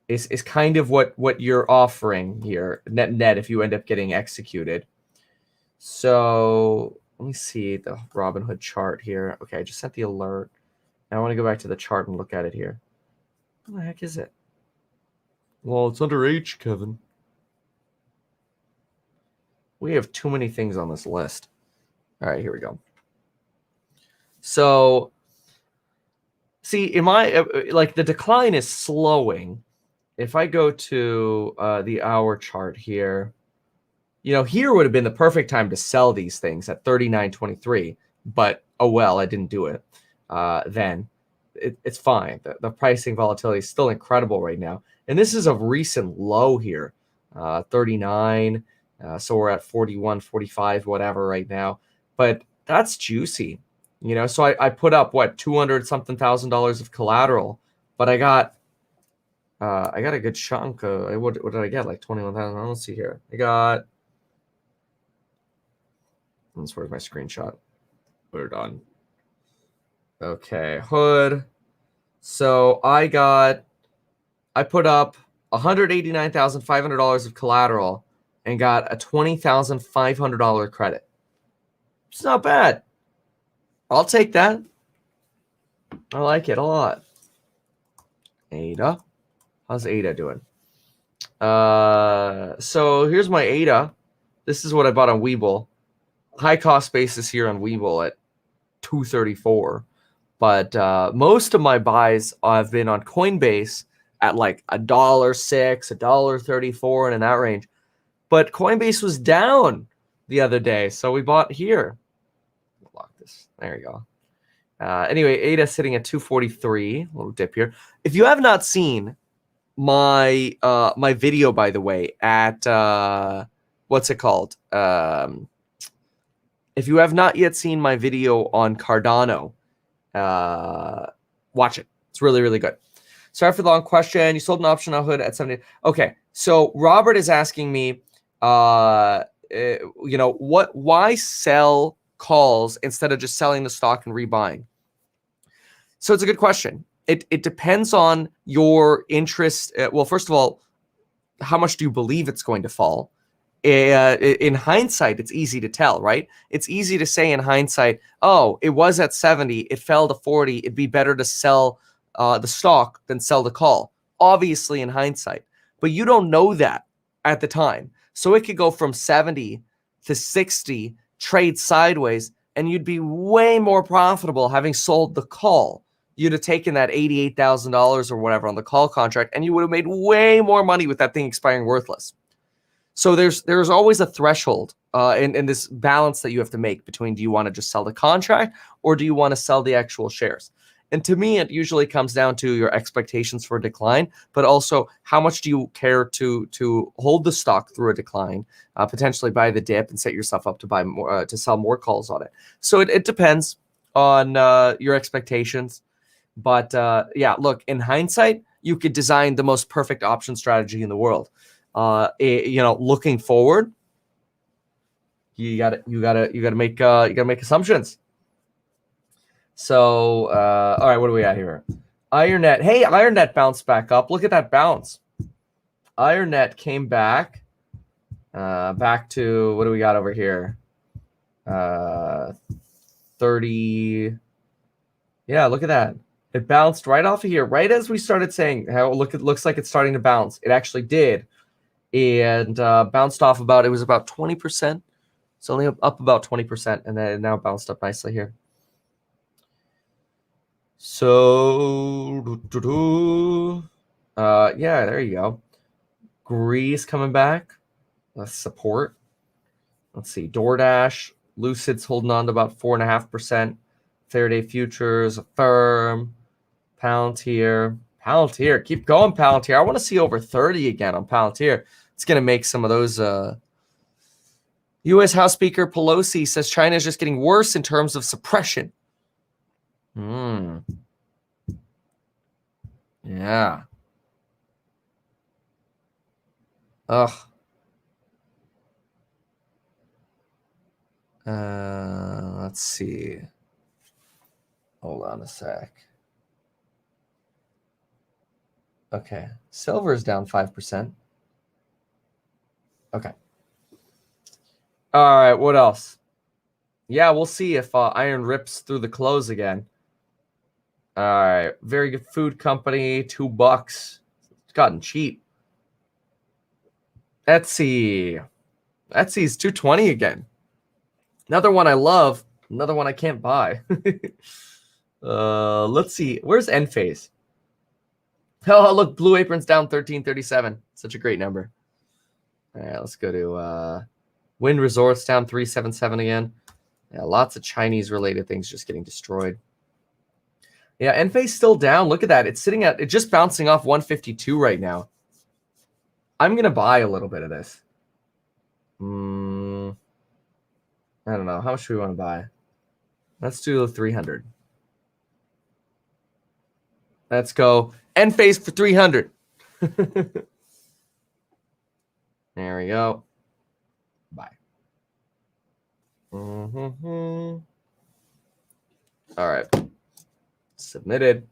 is kind of what you're offering here net if you end up getting executed. So let me see the Robinhood chart here. Okay, I just sent the alert. Now I want to go back to the chart and look at it here. What the heck is it? Well, it's under H, Kevin. We have too many things on this list. All right, here we go. So, see, in my like the decline is slowing. If I go to the hour chart here, you know, here would have been the perfect time to sell these things at 39.23. But oh well, I didn't do it. Then it's fine. The pricing volatility is still incredible right now, and this is a recent low here, 39. So we're at 41, 45, whatever right now. But that's juicy, you know. So I put up what $200-something thousand of collateral, but I got a good chunk. What did I get? Like 21,000. Let's see here. I got. Where's my screenshot? Put it on. Okay, hood. So I put up $189,500 of collateral and got a $20,500 credit. It's not bad. I'll take that. I like it a lot. ADA. How's ADA doing? So here's my ADA. This is what I bought on Webull. High cost basis here on Webull at 234. But most of my buys have been on Coinbase at like $1.06, $1.34, and in that range. But Coinbase was down the other day, so we bought here. Lock this. There you go. Anyway, ADA sitting at 243. Little dip here. If you have not seen my my video, by the way, at what's it called? If you have not yet seen my video on Cardano, watch it. It's really, really good. Sorry for the long question. You sold an option on hood at 70. Okay, so Robert is asking me, you know, why sell calls instead of just selling the stock and rebuying? So it's a good question. It depends on your interest. Well, first of all, how much do you believe it's going to fall? In hindsight, it's easy to tell, right? It's easy to say in hindsight, oh, it was at 70, it fell to 40. It'd be better to sell the stock than sell the call, obviously in hindsight. But you don't know that at the time. So it could go from 70 to 60, trade sideways, and you'd be way more profitable having sold the call. You'd have taken that $88,000 or whatever on the call contract, and you would have made way more money with that thing expiring worthless. So there's always a threshold in this balance that you have to make between, do you want to just sell the contract or do you want to sell the actual shares? And to me, it usually comes down to your expectations for a decline, but also how much do you care to hold the stock through a decline, potentially buy the dip and set yourself up to buy more, to sell more calls on it. So it depends on your expectations. But yeah, look, in hindsight, you could design the most perfect option strategy in the world. You know, looking forward, you gotta make assumptions. So all right, what do we got here? IronNet. Hey, IronNet bounced back up. Look at that bounce. IronNet came back to, what do we got over here? 30. Yeah, look at that. It bounced right off of here, right as we started saying how it looks like it's starting to bounce. It actually did, and bounced off about, it was about 20%. It's only up about 20%, and then it now bounced up nicely here. So, yeah, there you go. Greece coming back. That's support. Let's see. DoorDash, Lucid's holding on to about 4.5%. Faraday Futures, Affirm, Palantir. Palantir, keep going, Palantir. I want to see over 30 again on Palantir. It's going to make some of those. U.S. House Speaker Pelosi says China is just getting worse in terms of suppression. Yeah. Ugh. Let's see. Hold on a sec. Okay. Silver is down 5%. Okay. All right. What else? Yeah, we'll see if iron rips through the close again. All right. Very good food company. $2. It's gotten cheap. Etsy's $2.20 again. Another one I love. Another one I can't buy. Let's see. Where's Enphase? Oh, look, Blue Apron's down 13.37. Such a great number. All right, let's go to Wind Resorts down 3.77 again. Yeah, lots of Chinese-related things just getting destroyed. Yeah, Enphase still down. Look at that. It's sitting at, it's just bouncing off 152 right now. I'm going to buy a little bit of this. I don't know. How much do we want to buy? Let's do 300. Let's go. Enphase for 300. There we go. Bye. All right. Submitted.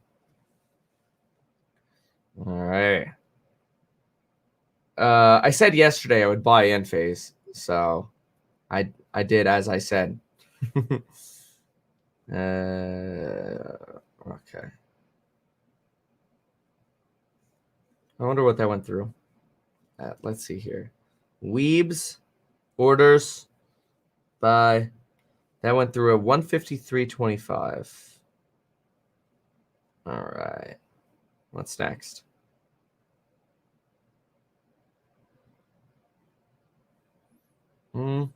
All right. I said yesterday I would buy Enphase, so I did as I said. Okay. I wonder what that went through. Let's see here. Weebs, orders, buy. That went through at 153.25. All right. What's next? Someone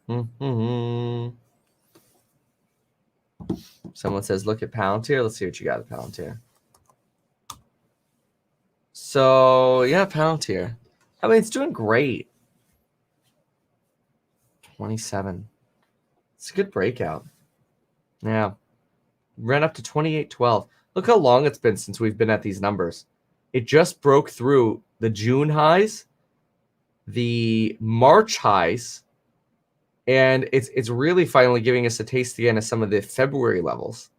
says, look at Palantir. Let's see what you got at Palantir. So, yeah, Palantir. I mean, it's doing great. 27. It's a good breakout. Yeah. Ran up to 28.12. Look how long it's been since we've been at these numbers. It just broke through the June highs, the March highs, and it's really finally giving us a taste again of some of the February levels.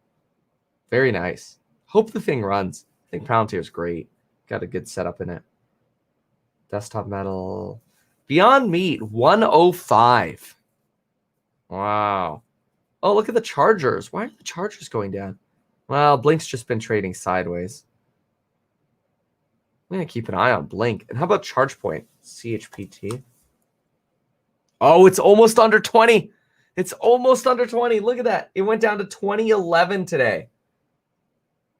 Very nice. Hope the thing runs. I think Palantir is great. Got a good setup in it. Desktop Metal. Beyond Meat, 105. Wow. Oh, look at the Chargers. Why are the Chargers going down? Well, Blink's just been trading sideways. I'm going to keep an eye on Blink. And how about ChargePoint? CHPT. Oh, it's almost under 20. It's almost under 20. Look at that. It went down to 2011 today.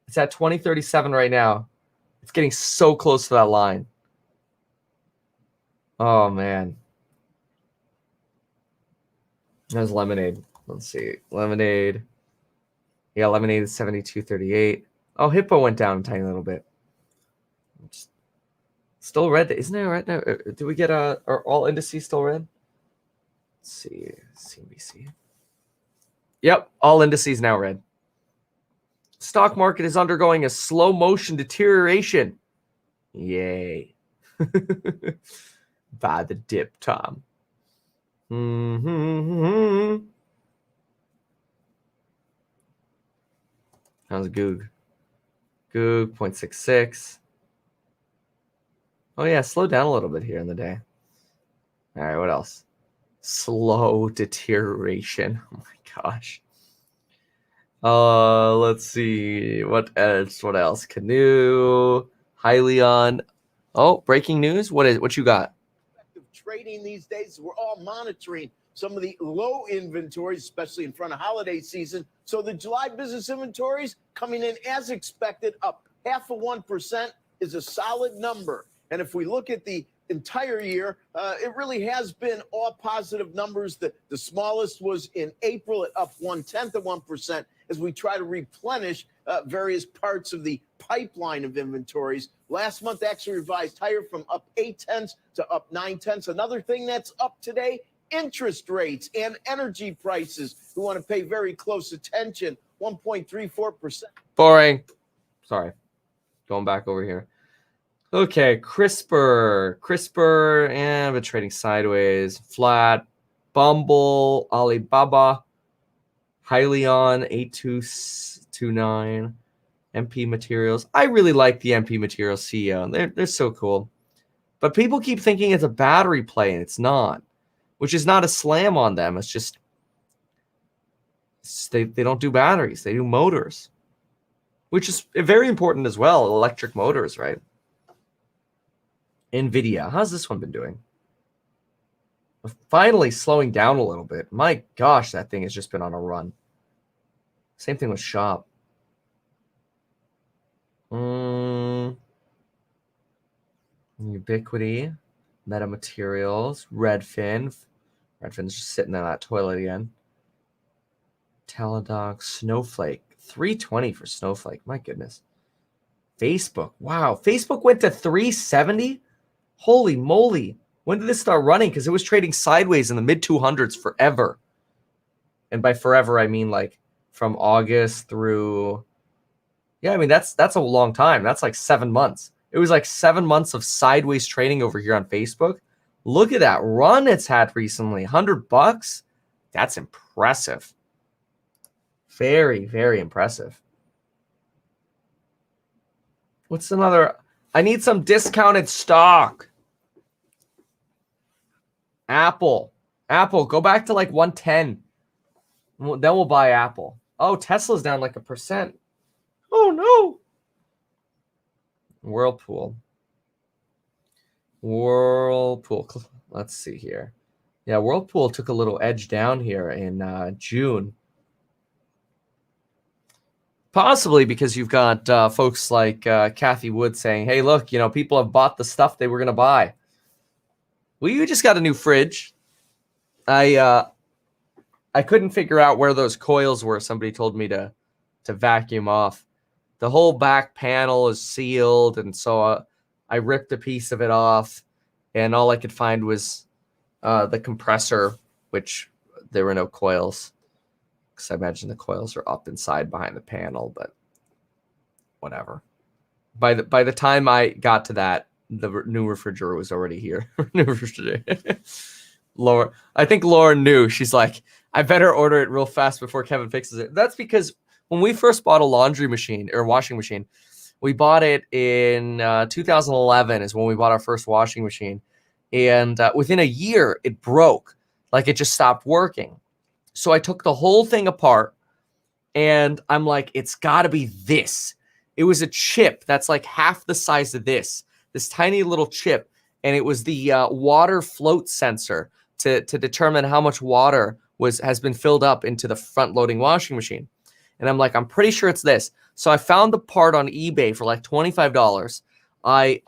It's at 2037 right now. It's getting so close to that line. Oh, man. There's Lemonade. Let's see. Lemonade. Yeah, Lemonade is 72.38. Oh, Hippo went down a tiny little bit. Still red. Isn't it red now? Did we get are all indices still red? Let's see. CNBC. Yep, all indices now red. Stock market is undergoing a slow motion deterioration. Yay. Buy the dip, Tom. How's Goog? Goog, 0.66. Oh, yeah, slow down a little bit here in the day. All right, what else? Slow deterioration. Oh, my gosh. Let's see. What else? What else? Canoe, Hyliion. Oh, breaking news. What you got? Trading these days, we're all monitoring some of the low inventories, especially in front of holiday season. So the July business inventories coming in as expected, up 0.5% is a solid number. And if we look at the entire year, it really has been all positive numbers. The smallest was in April at up 0.1% as we try to replenish various parts of the pipeline of inventories. Last month actually revised higher from up 0.8 to up 0.9. Another thing that's up today, interest rates and energy prices. We want to pay very close attention. 1.34%. Boring. Sorry. Going back over here. Okay, CRISPR, and been trading sideways, flat. Bumble, Alibaba, Hyliion, 8229, MP Materials. I really like the MP Materials CEO. They're so cool. But people keep thinking it's a battery play, and it's not, which is not a slam on them. It's just they don't do batteries. They do motors, which is very important as well, electric motors, right? Nvidia. How's this one been doing? Finally slowing down a little bit. My gosh, that thing has just been on a run. Same thing with Shop. Ubiquity, Meta Materials, Redfin. Redfin's just sitting in that toilet again. Teladoc, Snowflake. 320 for Snowflake. My goodness. Facebook. Wow. Facebook went to 370? Holy moly. When did this start running? Because it was trading sideways in the mid 200s forever. And by forever, I mean like from August through. Yeah, I mean, that's a long time. That's like 7 months. It was like 7 months of sideways trading over here on Facebook. Look at that run it's had recently. $100. That's impressive. Very, very impressive. What's another? I need some discounted stock. Apple, go back to like 110. Then we'll buy Apple. Oh, Tesla's down like 1%. Oh no. Whirlpool. Let's see here. Yeah, Whirlpool took a little edge down here in June. Possibly because you've got folks like Kathy Wood saying, hey, look, people have bought the stuff they were going to buy. Well, you just got a new fridge. I couldn't figure out where those coils were. Somebody told me to vacuum off. The whole back panel is sealed, and so I ripped a piece of it off, and all I could find was the compressor, which there were no coils. Because I imagine the coils are up inside behind the panel, but whatever. By the time I got to that, the new refrigerator was already here. New refrigerator. I think Lauren knew. She's like, I better order it real fast before Kevin fixes it. That's because when we first bought a laundry machine or washing machine, we bought it in 2011 is when we bought our first washing machine. And within a year, it broke. Like it just stopped working. So I took the whole thing apart and I'm like, it's got to be this. It was a chip that's like half the size of this tiny little chip. And it was the water float sensor to determine how much water has been filled up into the front loading washing machine. And I'm like, I'm pretty sure it's this. So I found the part on eBay for like $25. I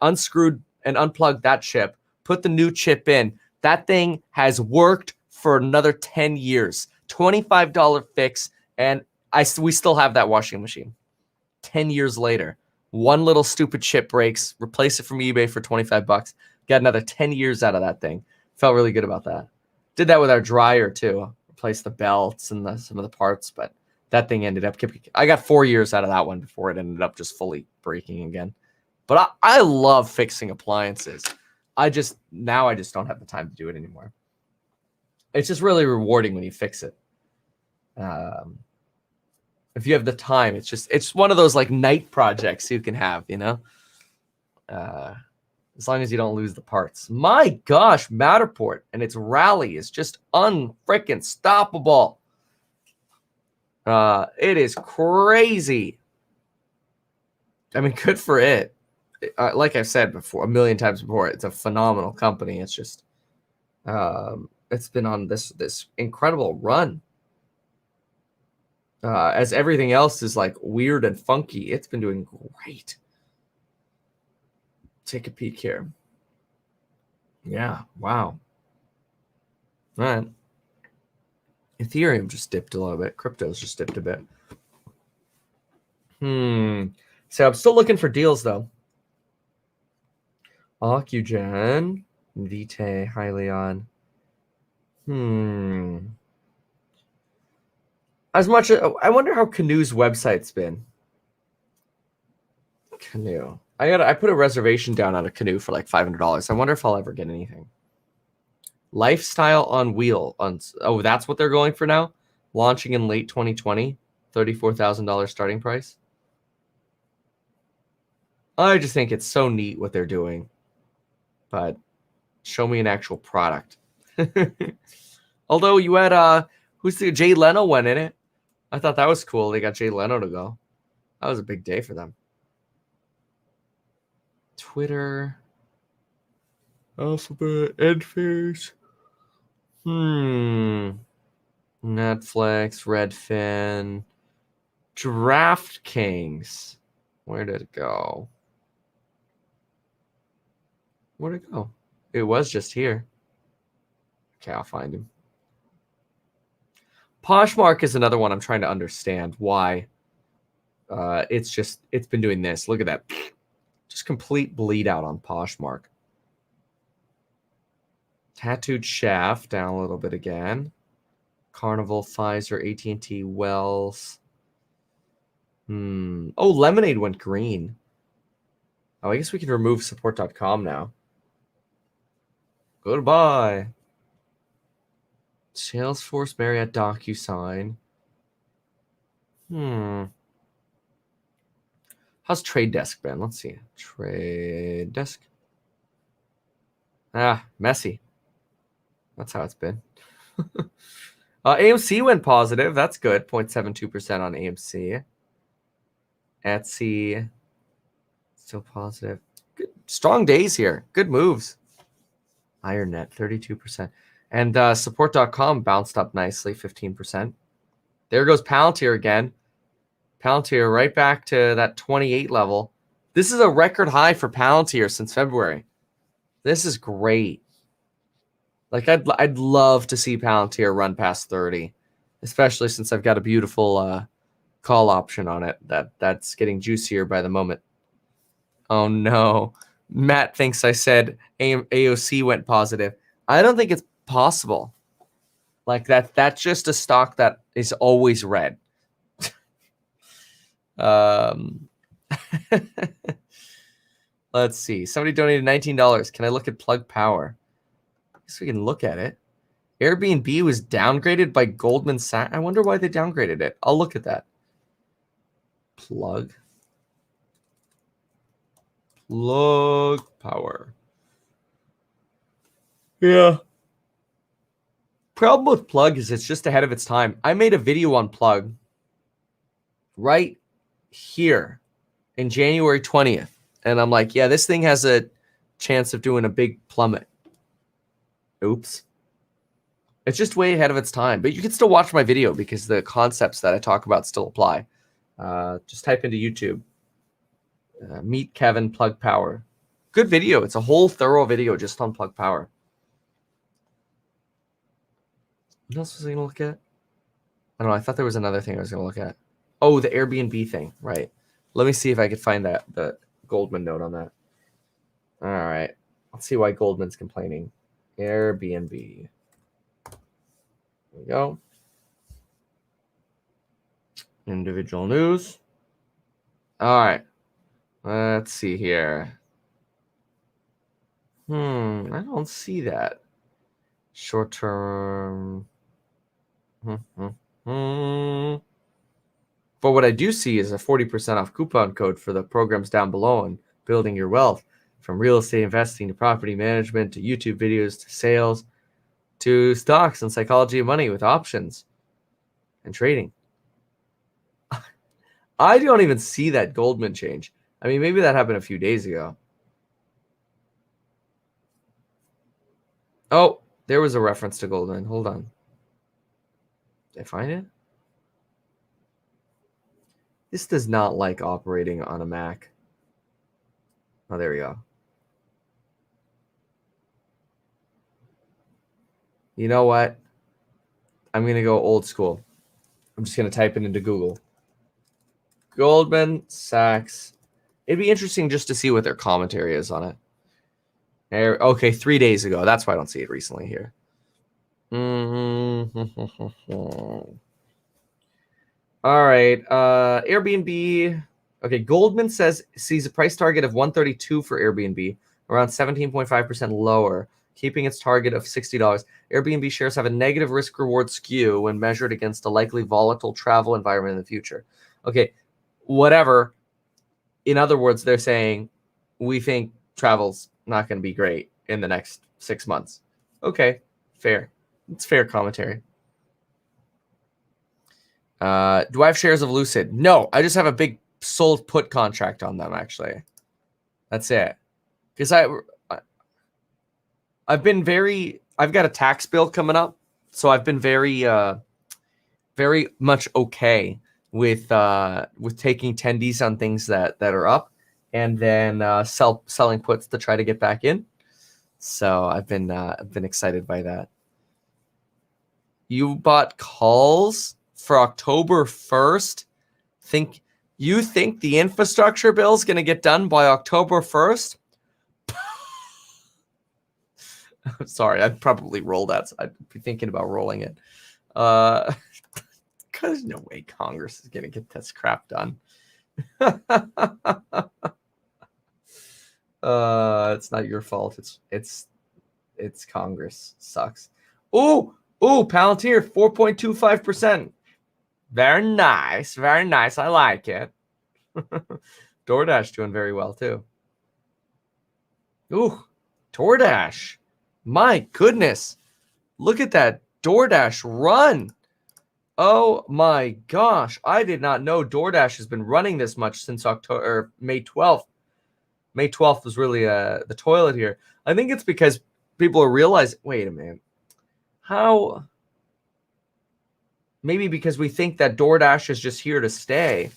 unscrewed and unplugged that chip, put the new chip in. That thing has worked for another 10 years. $25 fix, and we still have that washing machine. 10 years later, one little stupid chip breaks, replace it from eBay for $25. Got another 10 years out of that thing. Felt really good about that. Did that with our dryer too. Replaced the belts and some of the parts, but that thing ended up I got 4 years out of that one before it ended up just fully breaking again. But I love fixing appliances. I just don't have the time to do it anymore. It's just really rewarding when you fix it. If you have the time, it's one of those like night projects you can have, as long as you don't lose the parts. My gosh, Matterport and its rally is just unfreaking stoppable. It is crazy. I mean, good for it. Like I've said before, a million times before, it's a phenomenal company. It's just, it's been on this incredible run. As everything else is like weird and funky, it's been doing great. Take a peek here. Yeah, wow. All right. Ethereum just dipped a little bit. Crypto's just dipped a bit. So I'm still looking for deals though. Ocugen, Vitae, Hyliion. As much as I wonder how Canoe's website's been. Canoe. I put a reservation down on a Canoe for like $500. I wonder if I'll ever get anything. Lifestyle on wheel. Oh, that's what they're going for now? Launching in late 2020. $34,000 starting price. I just think it's so neat what they're doing. But show me an actual product. Although you had who's the Jay Leno went in it. I thought that was cool. They got Jay Leno to go. That was a big day for them. Twitter, Alphabet, Edface, Netflix, Redfin, DraftKings. Where did it go? Where'd it go? It was just here. Okay, I'll find him. Poshmark is another one I'm trying to understand why. It's been doing this. Look at that. Just complete bleed out on Poshmark. Tattooed Shaft down a little bit again. Carnival, Pfizer, AT&T, Wells. Oh, Lemonade went green. Oh, I guess we can remove support.com now. Goodbye. Salesforce, Marriott, DocuSign. How's Trade Desk been? Let's see. Trade Desk. Messy. That's how it's been. AMC went positive. That's good. 0.72% on AMC. Etsy. Still positive. Good. Strong days here. Good moves. IronNet, 32%. And support.com bounced up nicely, 15%. There goes Palantir again. Palantir right back to that 28 level. This is a record high for Palantir since February. This is great. Like I'd love to see Palantir run past 30, especially since I've got a beautiful call option on it that's getting juicier by the moment. Oh no. Matt thinks I said AOC went positive. I don't think it's possible. Like that's just a stock that is always red. Let's see. Somebody donated $19. Can I look at Plug Power? I guess we can look at it. Airbnb was downgraded by Goldman Sachs. I wonder why they downgraded it. I'll look at that. Plug Power. Yeah. Problem with Plug is it's just ahead of its time. I made a video on Plug right here in January 20th. And I'm like, yeah, this thing has a chance of doing a big plummet. Oops. It's just way ahead of its time. But you can still watch my video because the concepts that I talk about still apply. Just type into YouTube. Meet Kevin Plug Power. Good video. It's a whole thorough video just on Plug Power. What else was I going to look at? I don't know. I thought there was another thing I was going to look at. Oh, the Airbnb thing. Right. Let me see if I could find the Goldman note on that. All right. Let's see why Goldman's complaining. Airbnb. There we go. Individual news. All right. Let's see here. I don't see that. Short term. But what I do see is a 40% off coupon code for the programs down below and building your wealth, from real estate investing to property management to YouTube videos to sales to stocks and psychology of money with options and trading. I don't even see that Goldman change. I mean, maybe that happened a few days ago. Oh, there was a reference to Goldman. Hold on. Did I find it? This does not like operating on a Mac. Oh, there we go. You know what? I'm going to go old school. I'm just going to type it into Google. Goldman Sachs. It'd be interesting just to see what their commentary is on it. Okay, 3 days ago. That's why I don't see it recently here. All right. Airbnb. Okay, Goldman sees a price target of 132 for Airbnb, around 17.5% lower, keeping its target of $60. Airbnb shares have a negative risk-reward skew when measured against a likely volatile travel environment in the future. Okay, whatever. In other words, they're saying, we think travel's not going to be great in the next 6 months. Okay, fair. It's fair commentary. Do I have shares of Lucid? No, I just have a big sold put contract on them, actually. That's it. Because I've got a tax bill coming up, so I've been very much okay with taking tendies on things that are up, and then selling puts to try to get back in. So I've been excited by that. You bought calls for October 1st? You think the infrastructure bill is going to get done by October 1st? I'm sorry, I'd probably roll that. I'd be thinking about rolling it. Because no way Congress is going to get this crap done. It's not your fault. It's Congress. Sucks. Ooh, Palantir, 4.25%. Very nice. Very nice. I like it. DoorDash doing very well, too. Ooh, DoorDash. My goodness. Look at that DoorDash run. Oh, my gosh. I did not know DoorDash has been running this much since May 12th. May 12th was really the toilet here. I think it's because people are realizing, wait a minute. How? Maybe because we think that DoorDash is just here to stay.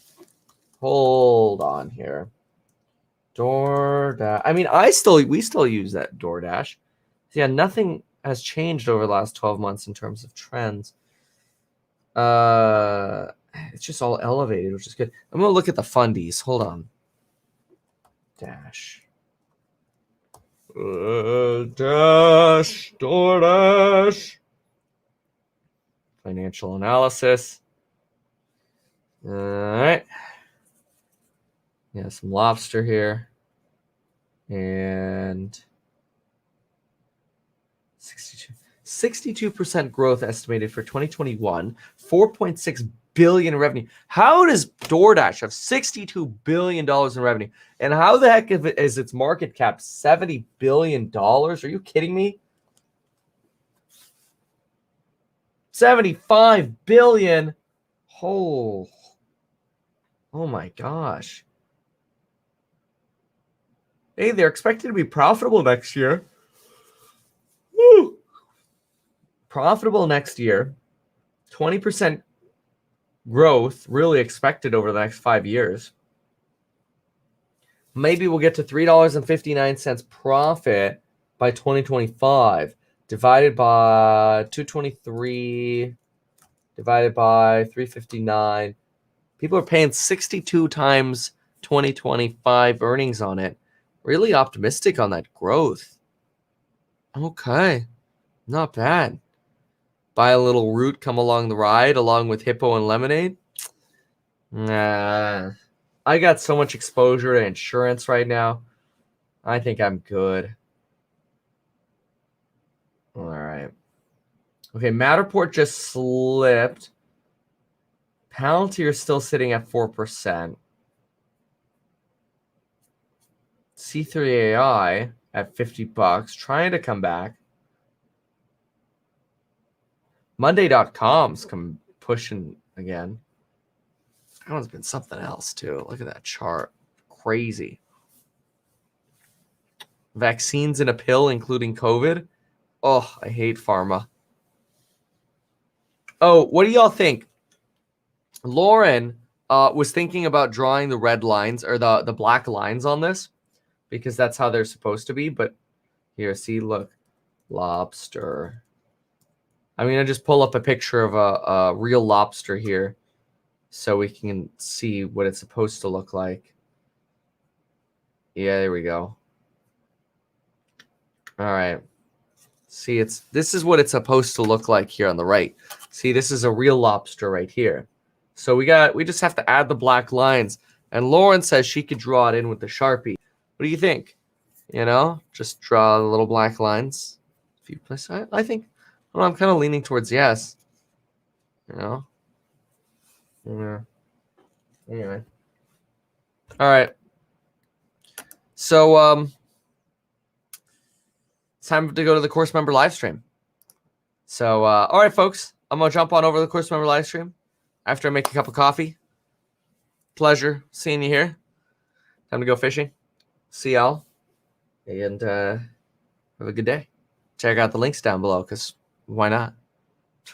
Hold on here. DoorDash. I mean, we still use that DoorDash. So yeah, nothing has changed over the last 12 months in terms of trends. It's just all elevated, which is good. I'm going to look at the fundies. Hold on. Dash. DoorDash. Financial analysis. All right. Yeah, some lobster here. And 62% growth estimated for 2021. 4.6 billion in revenue. How does DoorDash have $62 billion in revenue? And how the heck is its market cap $70 billion? Are you kidding me? 75 billion. Oh my gosh. Hey, they're expected to be profitable next year. Woo. Profitable next year. 20% growth really expected over the next 5 years. Maybe we'll get to $3.59 profit by 2025. Divided by 223, divided by 359. People are paying 62 times 2025 earnings on it. Really optimistic on that growth. Okay, not bad. Buy a little root, come along the ride, along with Hippo and Lemonade. Nah, I got so much exposure to insurance right now. I think I'm good. All right. Okay, Matterport just slipped. Palantir is still sitting at 4%. C3AI at $50, trying to come back. Monday.com's pushing again. That one's been something else too. Look at that chart. Crazy. Vaccines in a pill, including COVID. Oh, I hate pharma. Oh, what do y'all think? Lauren was thinking about drawing the red lines or the black lines on this because that's how they're supposed to be. But here, see, look, lobster. I'm going to just pull up a picture of a real lobster here so we can see what it's supposed to look like. Yeah, there we go. All right. See, this is what it's supposed to look like here on the right. See, this is a real lobster right here. So we just have to add the black lines. And Lauren says she could draw it in with the Sharpie. What do you think? You know, just draw the little black lines. If you place, I think, well, I'm kind of leaning towards yes. You know. Yeah. Anyway. All right. So it's time to go to the course member live stream. So all right, folks, I'm gonna jump on over to the course member live stream after I make a cup of coffee. Pleasure seeing you here. Time to go fishing. See y'all, and have a good day. Check out the links down below because why not?